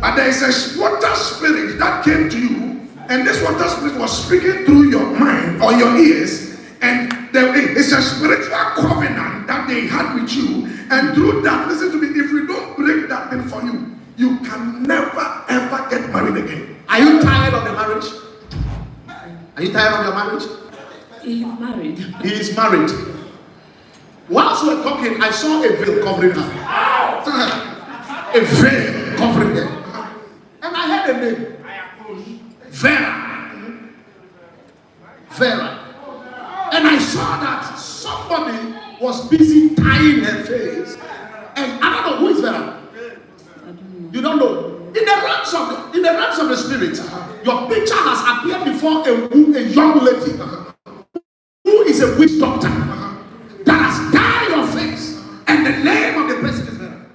Speaker 1: But there is a water spirit that came to you, and this water spirit was speaking through your mind or your ears, and it's a spiritual covenant that they had with you. And through that, listen to me, if we don't break that thing for you, you can never ever get married again. Are you tired of the marriage? Are you tired of your marriage?
Speaker 4: He is married.
Speaker 1: He is married. Whilst we were talking, I saw a veil covering her. A veil covering her. And I heard a name. Vera. Vera. And I saw that somebody was busy tying her face. And I don't know who is Vera. You don't know. In the realms of the spirit, your picture has appeared before a young lady who is a witch doctor that has dyed your face, and the name of the person is Vera.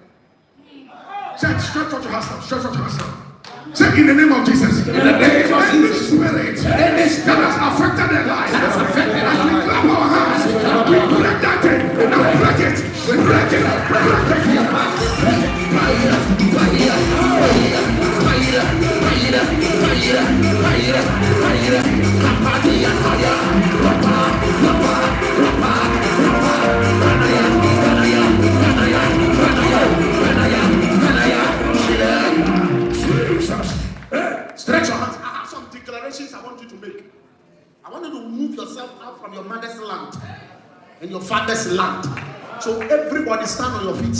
Speaker 1: Say, stretch out your hands now. Stretch out your hands now. Say, in the name of Jesus. In the name of Jesus. Spirit that has affected their lives. As we clap our hands, we break that thing. Now break it. We break it. Stretch your hands. I have some declarations I want you to make. I want you to move yourself out from your mother's land and your father's land. So everybody stand on your feet.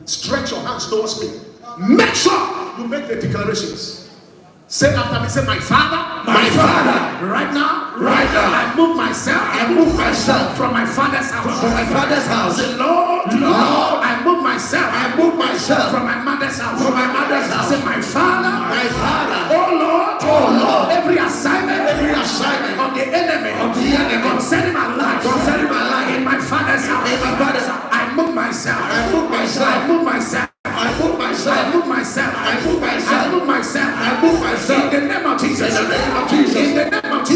Speaker 1: Stretch your hands towards me. Make sure you make the declarations. Say after me, say, my father, right now, I move myself from my father's house, Say, Lord, I move myself from my mother's house, Say, my father, oh Lord, every assignment of the enemy, concerning my life, in my father's house, I move myself. In the name of Jesus. In the name of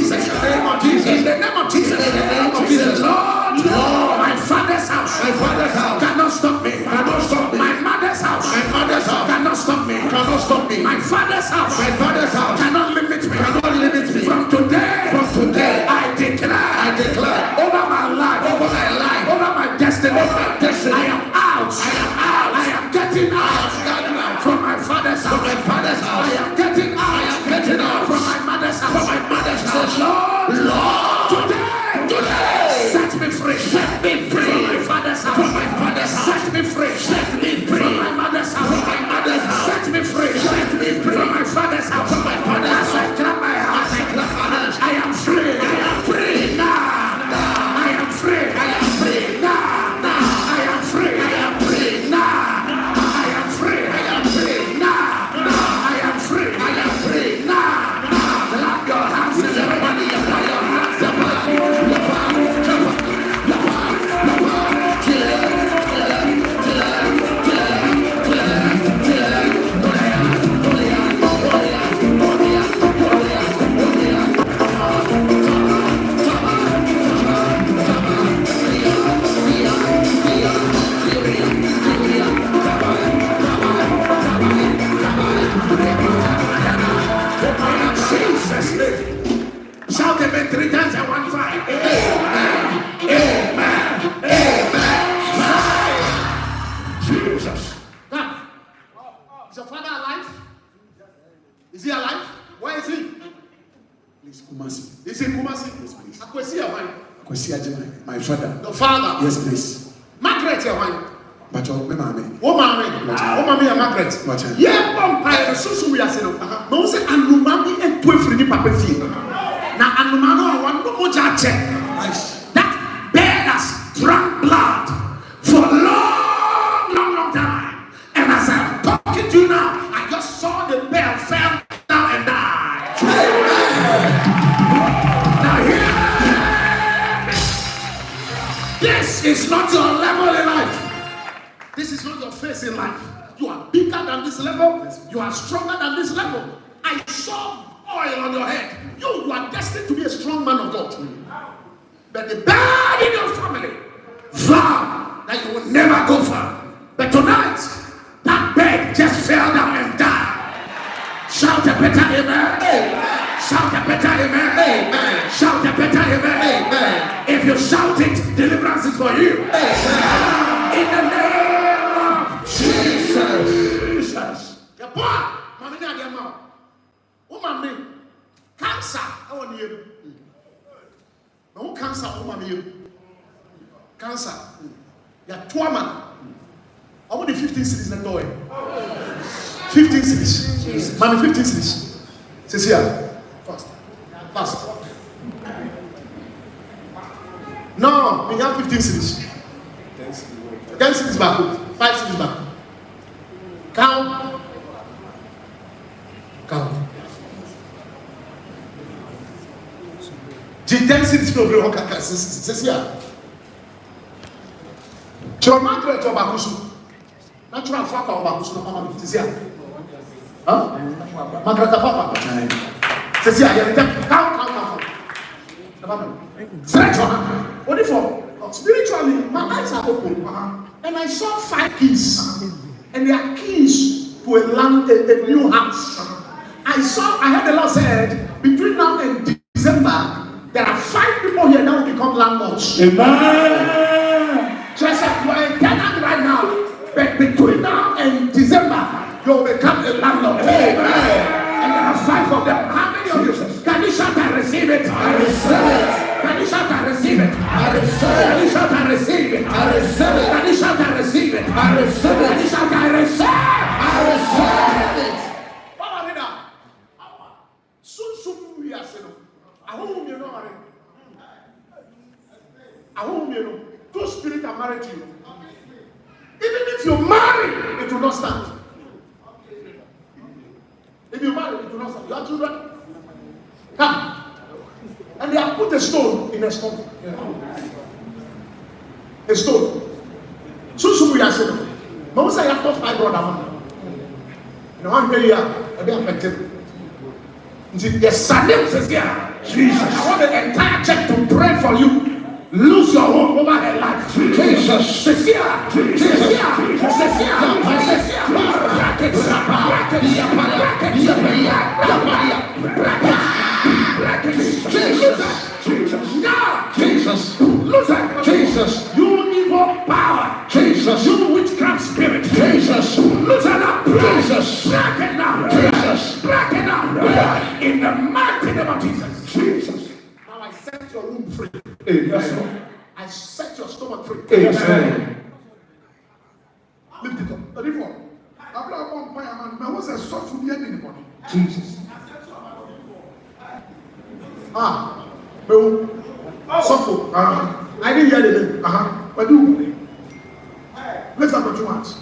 Speaker 1: Jesus. Lord, my father's house cannot stop me. My mother's house cannot stop me. My father's house cannot limit me. From today, I declare over my life, over my destiny. I am out. I am getting out from my father's house. I am getting out from my mother's house. Lord, today, set me free. From my father's house. Set me free. From my mother's house. Set me free. From my father's house. As I clap my hands, I am free. Now. I am free. Now. I am free. Now. I am free. Now. I am free. Now. Clap your hands, everybody. Clap your hands. Jesus' name. Shout amen 3 times and 1 5. Amen. Fire. Jesus. Now, is your father alive? Is he alive? Where is he?
Speaker 2: Please, Kumasi.
Speaker 1: Is he in Kumasi?
Speaker 2: Yes, please.
Speaker 1: Akwesi Yawan.
Speaker 2: Kwesi Ajimai, my father.
Speaker 1: The father.
Speaker 2: Yes, please.
Speaker 1: Margaret Yawan.
Speaker 2: But your mama.
Speaker 1: Oh, mommy and Margaret.
Speaker 2: Wacha.
Speaker 1: Yeah, vampire. So we are saying. No, say anumami and 12 ni papa fie. Na anumano one no more jache.
Speaker 2: Nice.
Speaker 1: That bear has drunk blood for long time. And as I'm talking to you now, I just saw the bear fell down face in life. You are bigger than this level. You are stronger than this level. I saw oil on your head. You are destined to be a strong man of God. But the bad in your family vow that you will never go far. But tonight, that bed just fell down and died. Shout a better amen. Amen. Shout a better amen. Amen. Shout a better amen. Amen. If you shout it, deliverance is for you. Amen. In the name of Jesus. Your boy, mommy, not your mom. Woman, cancer. I want you. No cancer, woman, you. Cancer. You're 2 man. I want the 15 cities in the door. 15 cities. Man, 15 cities. Says here. Fast. Fast. No, we have 15 cities. 10 cities back. 5 cities back. Count. Count. 10 cities for the Oka. Says here. Choma great Obakusu. Natural fuck Obakusu. Mama, says here. Huh? Magrata Papa. Says here. Count. Stretch your hand. What is for? Spiritually, my eyes are open. And I saw 5 keys. And they are keys to a land, a new house. I heard the Lord said, between now and December, there are 5 people here that will become landlords. Amen. Just like you are a tenant right now, but between now and December, you will become a landlord. Amen. And there are 5 of them. How many of you? Can you shout and receive it? I receive it. Can you shout and receive it? I receive it. Can you shout and receive it? I receive it. Can you shout and receive it? I receive it. Can you shout and receive it? I receive it. What about it now? Soon we are saying, I won't be no. I won't be no. 2 spirits are married to you. Even if you marry, it will not stand. If you marry, it will not stand. You have children? Come. And they have put a stone in a stone. A stone. So we are saying, Mama say I have 5 brothers. No one pay here, and they are affected. The Salim says here, Jesus, I want the entire church to pray for you. Lose your home over her life. Jesus. Cecilia. Jesus. You evil power. Jesus. You witchcraft spirit. Jesus. Listen up. Jesus. Break it now. Jesus. Break it now. In the mighty name of Jesus. Jesus. Now I set your womb free. Amen. I set your stomach free. Amen. Lift it up. Jesus. Suffer. I didn't hear the name. But do. Lift up your 2 hands.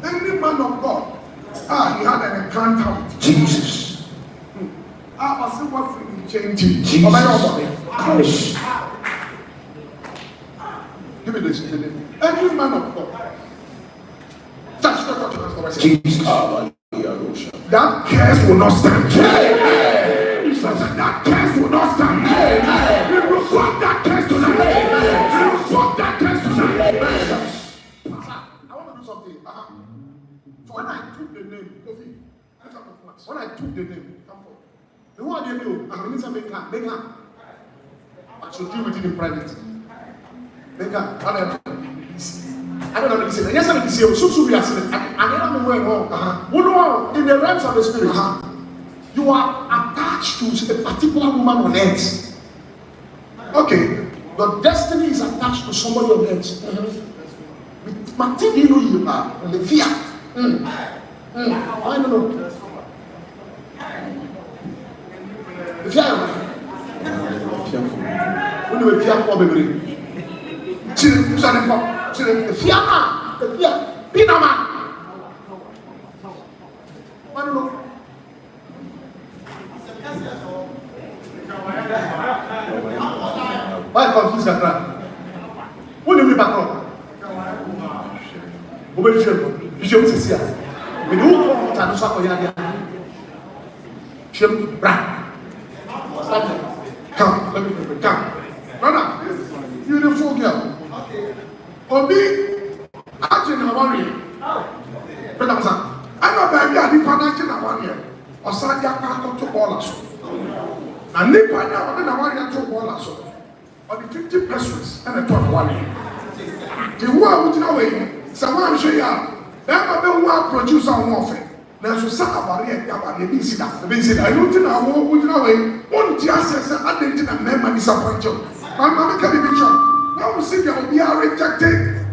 Speaker 1: Any man of God, he had an encounter with Jesus. I see what will change Jesus. Give me this. Every man of God. Touch the hands. Jesus. That curse will not stand. That curse will not stand. We will fuck that curse tonight. We will fuck that curse tonight. I want to do something. When I took the name, come forward. The one they know, I mean, make her. I should deal with it in private. Make her. I don't know what to say. Yes, I'm so we are saying. I don't know where in the realms of the spirit, you are attached to a particular woman on earth. Okay, your destiny is attached to somebody on earth. With Martin, you know you are the fear. I don't know. The fear. When you fear for baby. The fear. Pinama. I don't know. Why confuse that crowd? What do you mean back up? Bishop Cecilia. We do come to Tanusa Koyadia. Shem Bra. Come, let me pray. Come. Brother, beautiful girl. Obi, Ajin Hawari. Brother Masa, I'm a baby, I didn't Ajin Hawari. Osadia Kako to Bolas. And Nipa now, then Hawari to Bolas. On the 50 pesos and a 12 Hawari. The one which now, someone show you. Never been one producer warfare. Now, so somebody at Yabari, the Sida, I don't think I won't one just I didn't remember disappointed. My mother can be picture. Now we see there we are rejected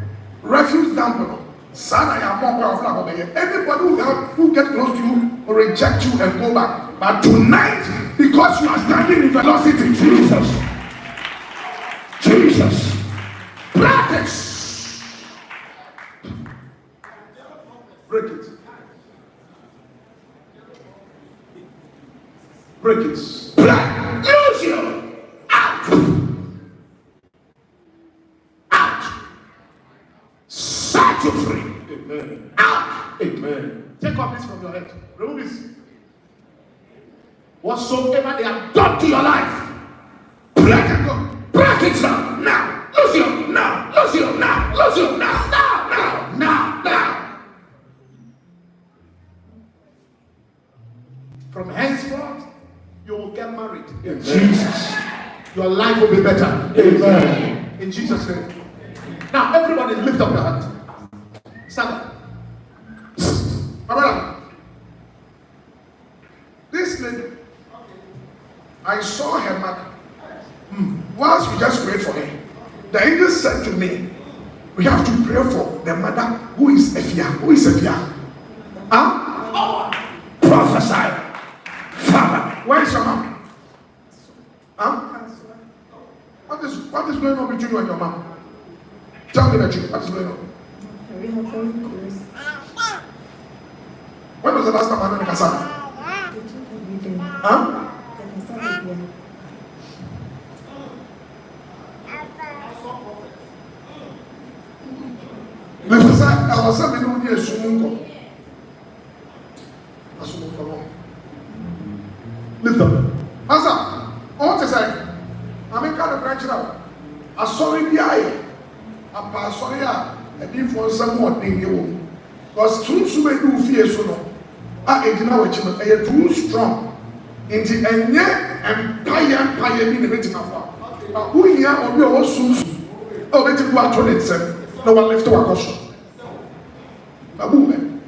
Speaker 1: refuge damper. Son, I am more powerful over here. Anybody who get close to you will reject you and go back. But tonight, because you are standing in velocity, Jesus, practice. Break it. Break it. Black. Lose you. Out. Out. Set you free. Amen. Out. Amen. Take off this from your head. Remove this. Whatsoever they have done to your life, break it up. Break it now. Now. Lose you. Now. Lose you. Now. Lose you. Now. Now. Now. Now. Now. From henceforth, you will get married. In Jesus. Your life will be better. Amen. In Jesus' name. Now, everybody lift up your hand. Stand up. My brother. This lady, I saw her mother. Whilst we just prayed for her, the angel said to me, we have to pray for the mother who is Ephia. Who is Ephia? Prophesy. Father, where is your mom? What is going on between you and your mom? Tell me the truth. What is going on? When was the last time I met Kasana? I was saying, I was saying, lift up. Answer. I want to say, I'm in kind of branch now. I saw it here. I passed sorry. I did for someone thing you. Because too do fear so no. I did not watch him. I am too strong. In the end, empire in the meeting of war. Who here will be also oh, let it go out to itself. No one left to a caution. Babu, man.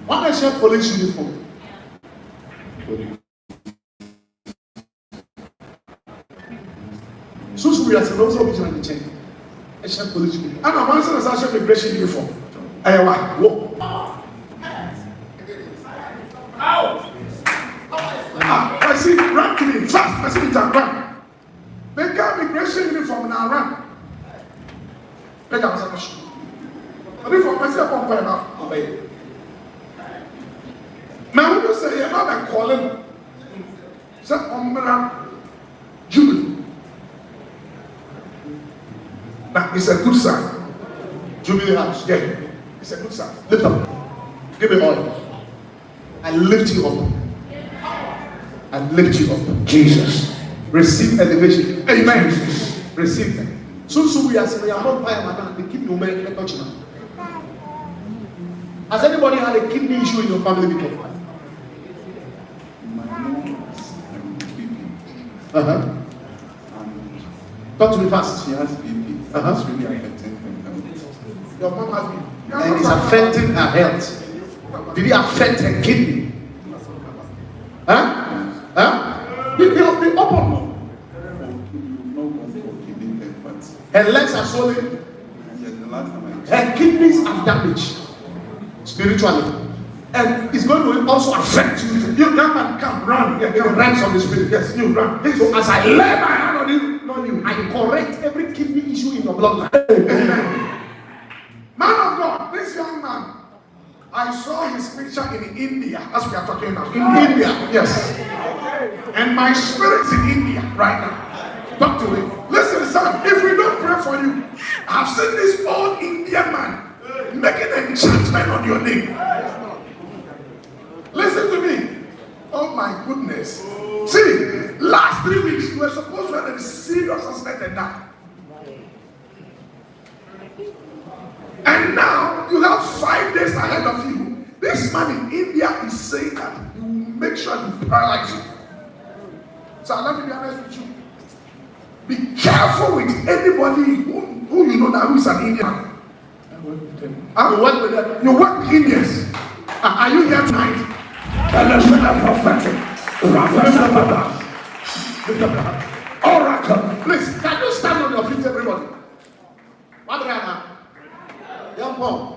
Speaker 1: What is your police uniform? So we are supposed to be doing the change. I shall police you. And I'm answering as I shall immigration uniform. I am what? I see, run to me fast. I see it and run. Make an immigration uniform and I run. Make a question. I mean, for myself, I'm going to obey. Now, when you say you're not a calling, say, Jubilee. Now, it's a good sign. Jubilee House, yeah. It's a good sign. Lift up. Give me oil. I lift you up. I lift you up. Jesus. Receive elevation. Amen. Receive them. So we are saying, we are not buying madam. They keep you man. Has anybody had a kidney issue in your family before? Talk to me fast.
Speaker 6: She has BP. It's really affecting her health.
Speaker 1: Your mom has BP.
Speaker 2: And it's affecting her health. Did it affect her kidney? Be open. Her legs are swollen.
Speaker 6: Yes, the last time I
Speaker 2: Her kidneys are damaged spiritually. And it's going to also affect you. You come run. Yeah, you run from the spirit. Yes, you run. So as I lay my hand on you, I correct every kidney issue in your bloodline.
Speaker 1: Amen. Man of God, this young man, I saw his picture in India, as we are talking now. In India, yes. And my spirit's in India right now. Talk to him. Listen, son, if we don't pray for you, I've seen this old Indian man enchantment on your name. Listen to me. Oh my goodness. See, last 3 weeks, you were supposed to have a serious accident and die. And now you have 5 days ahead of you. This man in India is saying that he will make sure he paralyzes you. So let me be honest with you. Be careful with anybody who you know that who is an Indian. I work with them. You work with them. You work with Indians. Are you here tonight? Prophetic. Oracle. Please, can you stand on your feet, everybody? What brother? Young boy.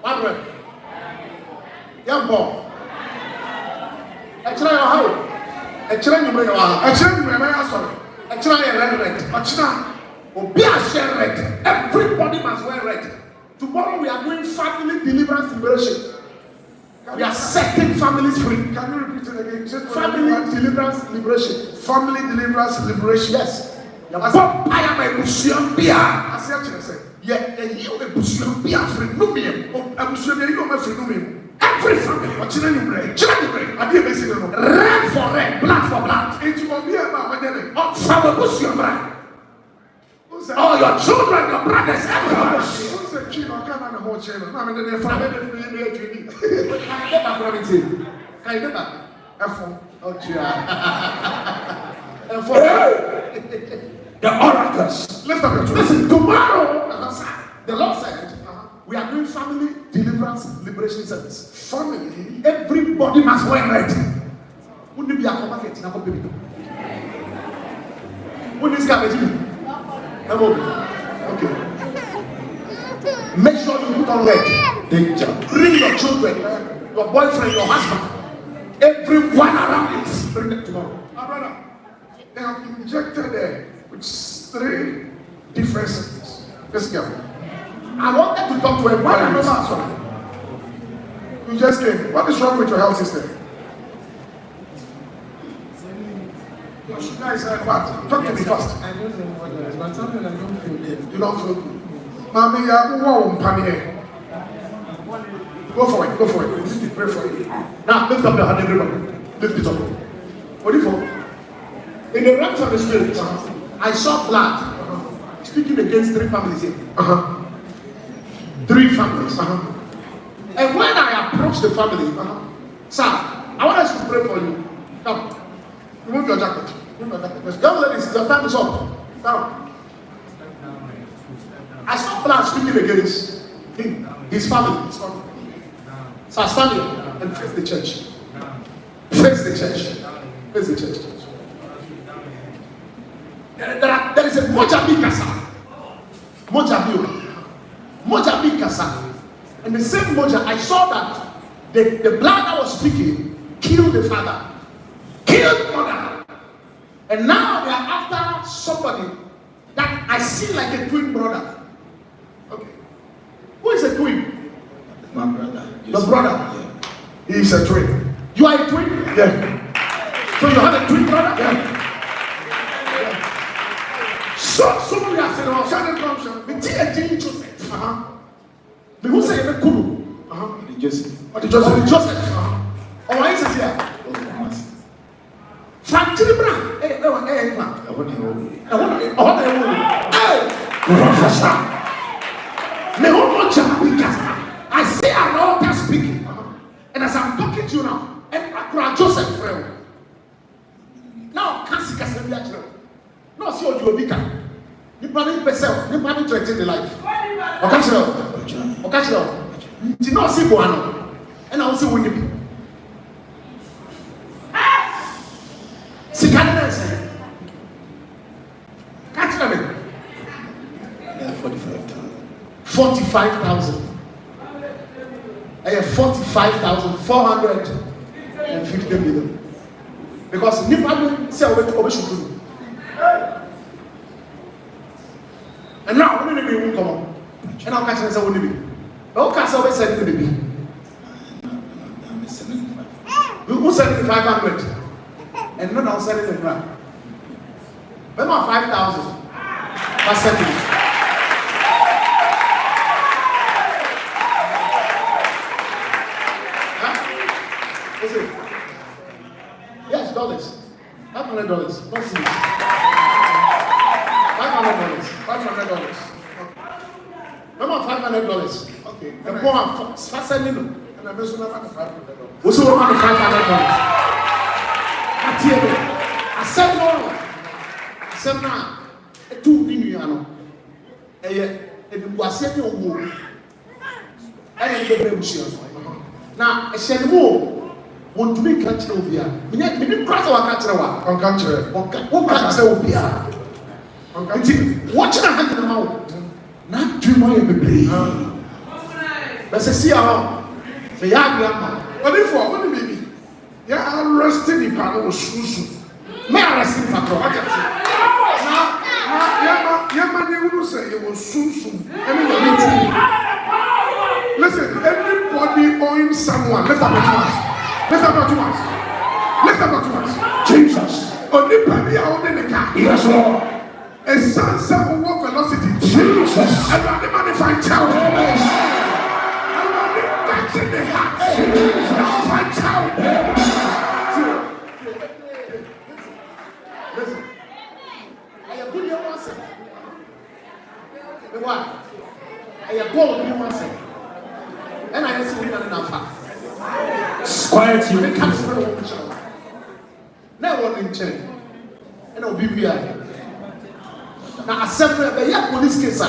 Speaker 1: What brother? Young boy. Actually, your house. Actually, you bring your house. Actually, you bring your house. Actually, you wear red. Actually, be a red. Everybody must wear red. Tomorrow we are doing family deliverance liberation. We are setting families free. Can you repeat it again? Family deliverance liberation. Family deliverance liberation. Yes. I am a Busian Bia. I said, yeah, you a Busian Bia free. No me. A Busian you are free. No me. Every family. What you know, bread. I did basically red for red, black for black. It will be about my day. From a Busian brand. Oh, your children, your brothers, everyone. Who's the king or come on the whole channel? I mean, they're from the Can you get that? F4. The oracles. Lift up your children. Listen, tomorrow, the Lord said, we are doing family deliverance liberation service. Family, everybody must wear red. Wouldn't it be a commandment? Wouldn't this guy be? Okay. Make sure you put on red. Danger. Bring your children, your boyfriend, your husband, everyone around you. Bring them tomorrow. My brother, they have injected there with 3 different systems. Let's go. I wanted to talk to a man. You just came. What is wrong with your health system? Your sugar is what? Talk to me fast.
Speaker 7: I don't know what it is, but something I don't feel good.
Speaker 1: You don't feel good. Mommy, go for it, go for it. We need to pray for you. Now, lift up your hand, everybody. Lift it up. What do you for? In the realms of the spirit, I saw blood speaking against 3 families here. 3 families. And when I approached the family, sir, I want us to pray for you. Come. Remove your jacket. Remove your jacket. Young ladies, your time is up. Now, I saw blood speaking against him, his family. So I stand here and face the church. Face the church. Face the church. There is a Mojabi Kasa. Mojabi Kasa. And the same Moja, I saw that the blood that was speaking killed the father. Killed mother, and now they are after somebody that I see like a twin brother. Okay, who is a twin?
Speaker 5: My brother.
Speaker 1: Your brother.
Speaker 5: Yeah.
Speaker 1: He is a twin. You are a twin. Yeah. So you have a twin brother. Yeah. So somebody has said, "Oh, Sunday comes. The TNT Joseph. The who say the Kulu.
Speaker 5: The Joseph.
Speaker 1: Or the Joseph. Oh, why is it here? Franchibra, I say an altar speaking, and as I'm talking to you now, and Joseph fell. Now, can't see no, see what you will become. You probably yourself, you probably threaten the life. Okay, did not see Boahen, and I will see when you be. Catch them. 45,000. I have 45,450 million. Because Nipabu say Obofour. And now when the will come on. And I'll catch them say when the be. Oh, catch always said the be. Who said 500? And not I'll sell it in grand. When my 5,000, I said it. $500.
Speaker 6: Okay.
Speaker 1: And go on, sending them.
Speaker 6: And I'm also not $500.
Speaker 1: What's over $500? I said no. I said no. Two million. And was saying no more. And now, I said more. Want to make country Obia. We didn't cross our country.
Speaker 6: On country.
Speaker 1: What country Obia? Watching a hand in the mouth. Not too much, baby. Let's see how the young man.
Speaker 6: What if what do you mean? Yeah, arrested the panel was Susu.
Speaker 1: May I arrest him, Patron?
Speaker 6: Yamani who say it was Susu. Listen, everybody owing someone. Lift up your hands. Lift up your hands. Lift up your hands.
Speaker 1: Jesus.
Speaker 6: Only penny out in the car.
Speaker 1: Yes, Lord.
Speaker 6: A sunset will walk velocity.
Speaker 1: Jesus.
Speaker 6: And not the man if I tell you. And not the back in the heart. Now if I tell you.
Speaker 1: Listen. I have been here once. What? I have gone here once. And I have seen enough.
Speaker 5: Quiet you.
Speaker 1: Now one in chain. And I'll be here. Now, assembly, the young police case,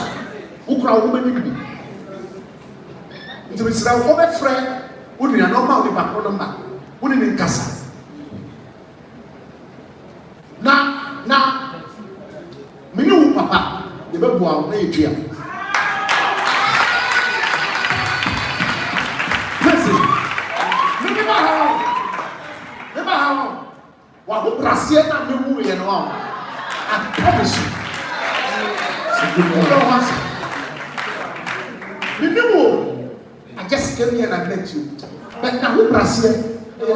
Speaker 1: who crowd women in me. It was a woman friend who did a normal back on the back, who didn't casa. Now, me know papa, the baby will make you. Listen, remember how, what who Brazil and me move and all. I promise you. I just came here and I met you. But now who Brazil? And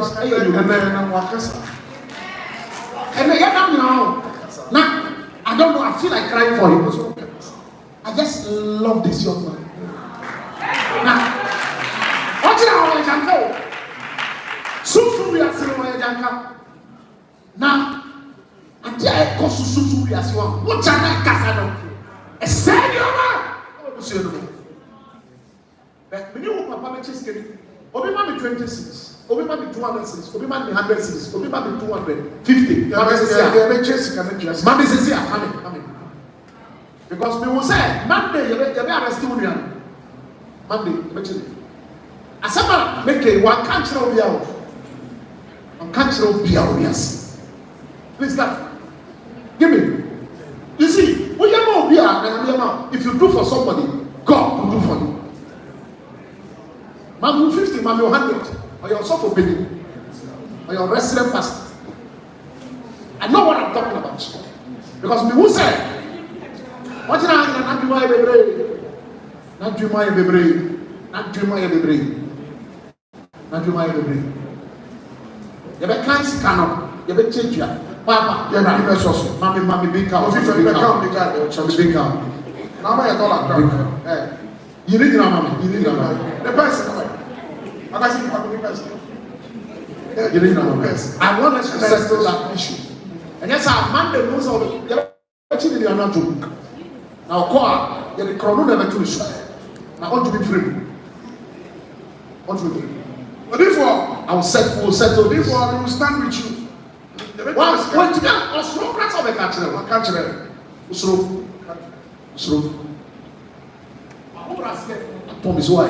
Speaker 1: now, I don't know, I feel like crying for him. I just love this young man. Now, what you know, I can go. Soon we are seeing my Janka. Now, and there goes to Susu as well. What can I cast? A senior man. But when you papa me chase kiri, obi ma be 26, obi ma be 206, obi ma be 106, obi ma be 250.
Speaker 6: Yeah, me chase can just.
Speaker 1: Mami say see, amen. Because we will say Monday you be arrested union. Monday me chase. Asama make one country obi out. One country obi out yes. Please God. Give me. You see, if you do for somebody, God will do for you. Man, 50, man, 100, or you're so forbidden, or you're a resident pastor. I know what I'm talking about. Because me who say, what you know, not do my baby, not do my baby, not do my baby, not do my baby. You be can't cannot, you be change ya. Papa, you're not even so. Mommy, big cow.
Speaker 6: If you big cow, big cow. Now my dollar.
Speaker 1: You need your mommy. You need your mommy.
Speaker 6: The person. I got you the person.
Speaker 1: You need your mommy. I want us to settle that issue. And yes, our Monday knows all the. Actually, they are not doing. Now, call. You're the chrono never to issue. Now, I want to be free. Want to be free.
Speaker 6: But therefore,
Speaker 1: I will settle.
Speaker 6: Therefore, I will stand with you.
Speaker 1: When together, I slow cracks of a catcher. Slow. Thomas, why?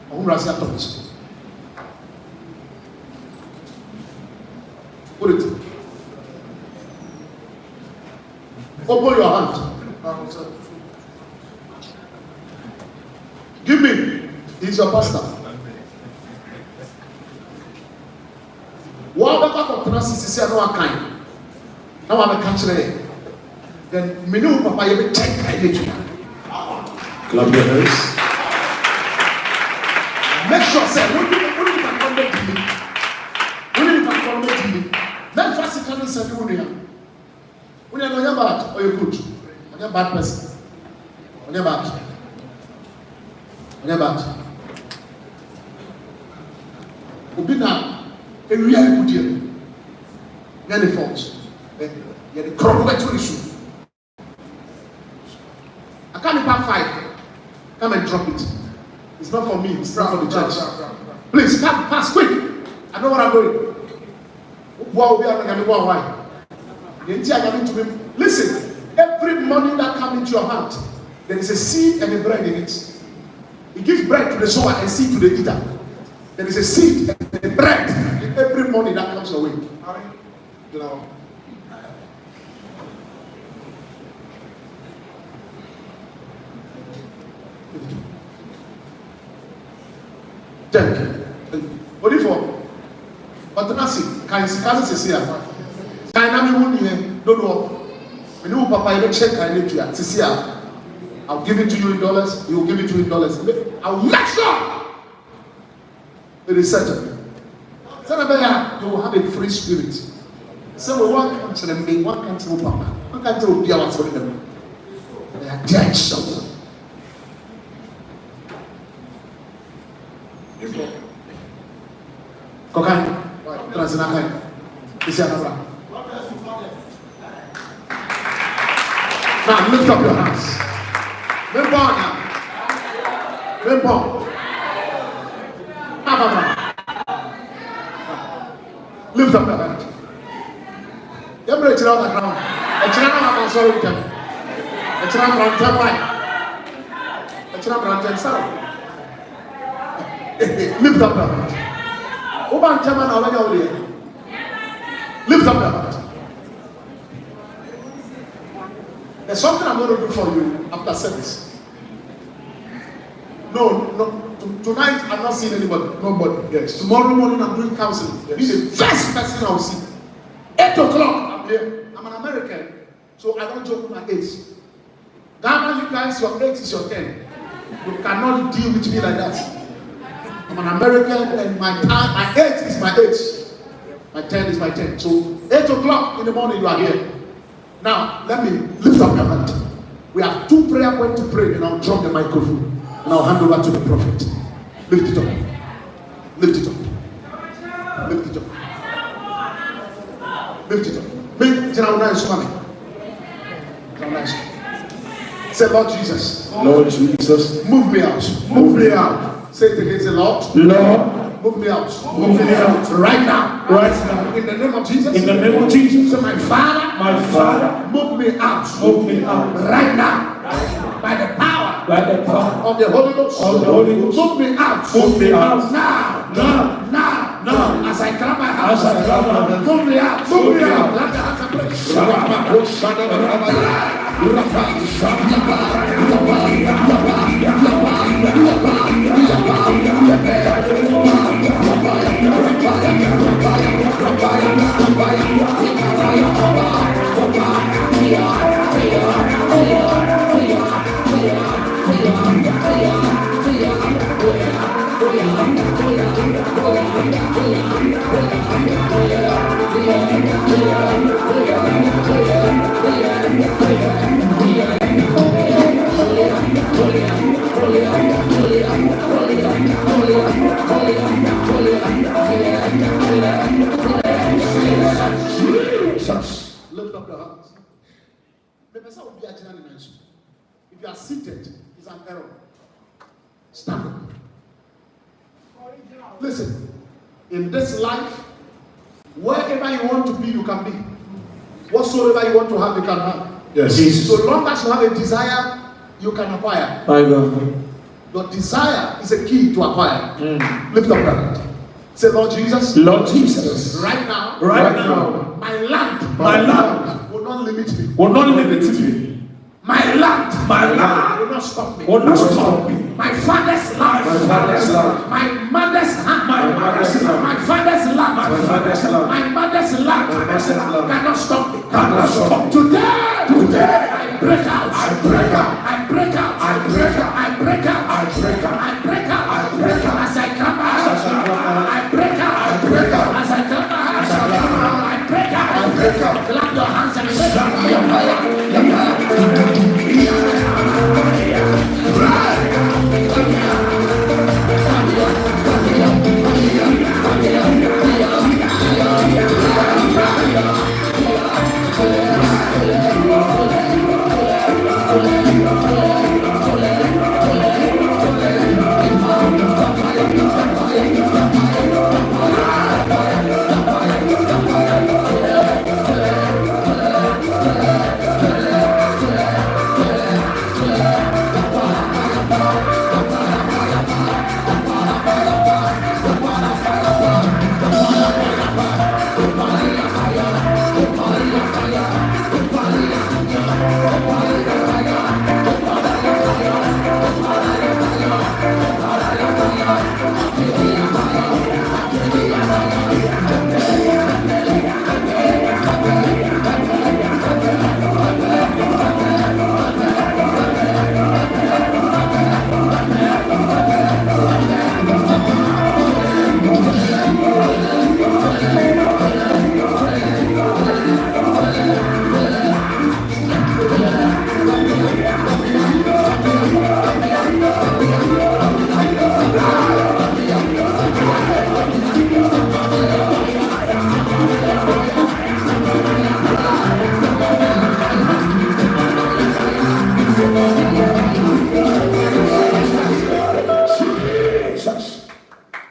Speaker 1: Thomas. Put it. Open your hand. Give me. He's your pastor. What about the process? I know I can. Now I'm a catcher. Then, me know, Papa, you will check.
Speaker 5: Clap your hands.
Speaker 1: Make sure, say, when you can come back to me, then first you can say, when you're not bad, or you're good, when you're a bad person, when you're bad. Obina, a real good year. Many faults. You're the crop of issue. I can't be back 5. come and drop it. It's not for me, it's not for the church. Please, come, pass, quick. I know what I'm doing. Listen, every money that comes into your hand, there is a seed and a bread in it. He gives bread to the sower and seed to the eater. There is a seed and a bread in every money that comes your way. You know. Thank you. What is for? But the Nasi, can see here. Can I be here? Don't know. When you papa, you check, I need to see here. I'll give it to you in dollars. He will give it to you in dollars. I'll make sure it is settled. You will have a free spirit. So one country and me, one country papa, one country will be our freedom. They are dead somewhere. Kokai, Transinakai, Isianabra. Now lift up your hands. Lift up your hand. You break it out the ground. A channel I'm sorry with them. A channel brand wine. A channel brand sorry. Lift up your hand. Lift up your hand. There's something I'm going to do for you after service. No, tonight I'm not seeing anybody. Nobody. Yes. Tomorrow morning I'm doing counseling. Yes. Be the first person I'll see. 8 o'clock I'm here. I'm an American, so I don't joke with my age. Ghana, you guys, your 8 is your 10. You cannot deal with me like that. I'm an American and my 8 is my 8. My 10 is my 10. So 8 o'clock in the morning you are here. Now let me lift up your hand. We have 2 prayer points to pray and I'll drop the microphone and I'll hand over to the prophet. Lift it up. Lift it up. Lift it up. Lift it up. Say, Lord Jesus.
Speaker 5: Lord Jesus.
Speaker 1: Move me out.
Speaker 5: Move me out.
Speaker 1: Say it again, say, Lord.
Speaker 5: Lord.
Speaker 1: Move me out.
Speaker 5: Move me out.
Speaker 1: Right now.
Speaker 5: Right now.
Speaker 1: In the name of Jesus.
Speaker 5: In the name of Jesus.
Speaker 1: Say, my Father.
Speaker 5: My Father.
Speaker 1: Move me out.
Speaker 5: Move me out.
Speaker 1: Right now. By the power.
Speaker 5: By the power
Speaker 1: of the Holy Ghost.
Speaker 5: Of the Holy Ghost.
Speaker 1: Move me out.
Speaker 5: Move me out.
Speaker 1: Now.
Speaker 5: Now.
Speaker 1: Now.
Speaker 5: Now.
Speaker 1: As I clap my hands.
Speaker 5: As I clap my hands.
Speaker 1: Move me out.
Speaker 5: Move me out.
Speaker 1: Let the hands up. Lift up your hands. If you are seated, it's an error. Stand up. Listen, in this life, wherever you want to be, you can be. Whatsoever you want to have, you can have.
Speaker 5: Yes.
Speaker 1: So long as you have a desire, you can acquire.
Speaker 5: My God.
Speaker 1: Your desire is a key to acquire. Lift up your hand. Say, Lord Jesus.
Speaker 5: Lord Jesus.
Speaker 1: Right now.
Speaker 5: Right now.
Speaker 1: My land.
Speaker 5: My land.
Speaker 1: Will not limit me.
Speaker 5: Will not limit me.
Speaker 1: My land.
Speaker 5: My land.
Speaker 1: Will not stop me.
Speaker 5: Will not stop me.
Speaker 1: My father's land.
Speaker 5: My father's land.
Speaker 1: My mother's hand.
Speaker 5: My mother's land.
Speaker 1: My father's land.
Speaker 5: My father's land.
Speaker 1: My mother's land.
Speaker 5: My mother's land.
Speaker 1: Cannot stop me.
Speaker 5: Cannot stop me.
Speaker 1: Today.
Speaker 5: Today.
Speaker 1: I break out.
Speaker 5: I break out.
Speaker 1: I break out.
Speaker 5: I break out.
Speaker 1: I break out.
Speaker 5: I break out.
Speaker 1: I break out.
Speaker 5: I break out.
Speaker 1: As I come out.
Speaker 5: As I come out.
Speaker 1: I break out.
Speaker 5: I break out.
Speaker 1: As I come out.
Speaker 5: As I come out.
Speaker 1: I break out.
Speaker 5: I break out.
Speaker 1: Clap your hands and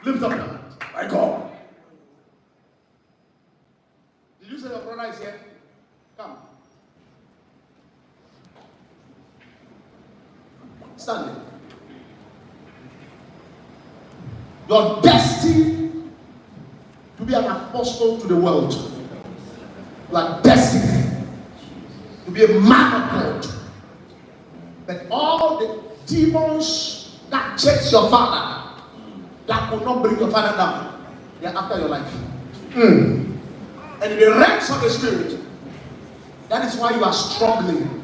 Speaker 1: Lift up your hands.
Speaker 6: My God.
Speaker 1: Did you say your brother is here? Come. Stand there. Your destiny to be an apostle to the world. You are destined to be a man of God. But all the demons that chase your father, that could not bring your father down, they are after your life. And in the realms of the spirit, that is why you are struggling.